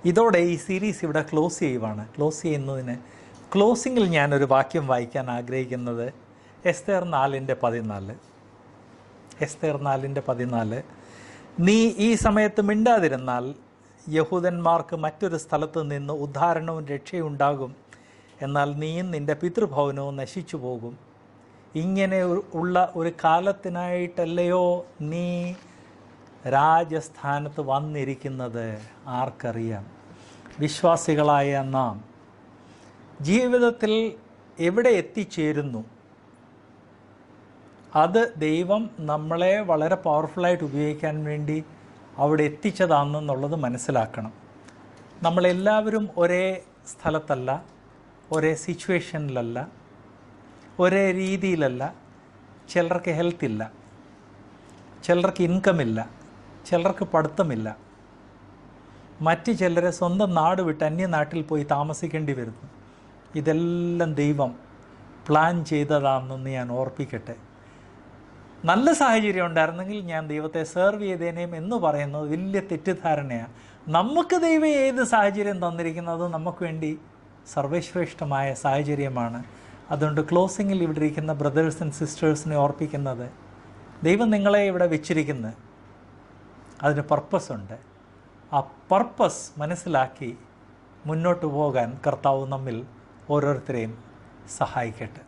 ഇതോടെ ഈ സീരീസ് ഇവിടെ ക്ലോസ് ചെയ്യുവാണ്. ക്ലോസിങ്ങിൽ ഞാനൊരു വാക്യം വായിക്കാൻ ആഗ്രഹിക്കുന്നത് എസ്തേർ 4:14. എസ്തേർ 4:14. നീ ഈ സമയത്ത് മിണ്ടാതിരുന്നാൽ യഹൂദന്മാർക്ക് മറ്റൊരു സ്ഥലത്ത് നിന്ന് ഉദ്ധാരണവും രക്ഷയുണ്ടാകും, എന്നാൽ നീയും നിൻ്റെ പിതൃഭവനവും നശിച്ചു പോകും. ഇങ്ങനെ ഉള്ള ഒരു കാലത്തിനായിട്ടല്ലയോ നീ രാജസ്ഥാനത്ത് വന്നിരിക്കുന്നത്? ആർക്കറിയാം? വിശ്വാസികളായ നാം ജീവിതത്തിൽ എവിടെ എത്തിച്ചേരുന്നു, അത് ദൈവം നമ്മളെ വളരെ പവർഫുള്ളായിട്ട് ഉപയോഗിക്കാൻ വേണ്ടി അവിടെ എത്തിച്ചതാണെന്നുള്ളത് മനസ്സിലാക്കണം. നമ്മളെല്ലാവരും ഒരേ സ്ഥലത്തല്ല, ഒരേ സിറ്റുവേഷനിലല്ല, ഒരേ രീതിയിലല്ല. ചിലർക്ക് ഹെൽത്തില്ല, ചിലർക്ക് ഇൻകമില്ല, ചിലർക്ക് പഠിത്തമില്ല, മറ്റ് ചിലരെ സ്വന്തം നാട് വിട്ട് അന്യനാട്ടിൽ പോയി താമസിക്കേണ്ടി വരുന്നു. ഇതെല്ലാം ദൈവം പ്ലാൻ ചെയ്തതാണെന്ന് ഞാൻ ഓർപ്പിക്കട്ടെ. നല്ല സാഹചര്യം ഉണ്ടായിരുന്നെങ്കിൽ ഞാൻ ദൈവത്തെ സെർവ് ചെയ്തേനേം എന്ന് പറയുന്നത് വലിയ തെറ്റിദ്ധാരണയാണ്. നമുക്ക് ദൈവം ഏത് സാഹചര്യം തന്നിരിക്കുന്നത് നമുക്ക് വേണ്ടി സർവശ്രേഷ്ഠമായ സാഹചര്യമാണ്. അതുകൊണ്ട് ക്ലോസിങ്ങിൽ ഇവിടെ ഇരിക്കുന്ന ബ്രദേഴ്സ് ആൻഡ് സിസ്റ്റേഴ്സിനെ ഓർപ്പിക്കുന്നത്, ദൈവം നിങ്ങളെ ഇവിടെ വെച്ചിരിക്കുന്നത് അതിന് പർപ്പസുണ്ട്. ആ പർപ്പസ് മനസ്സിലാക്കി മുന്നോട്ട് പോകാൻ കർത്താവ് നമ്മിൽ ഓരോരുത്തരെയും സഹായിക്കട്ടെ.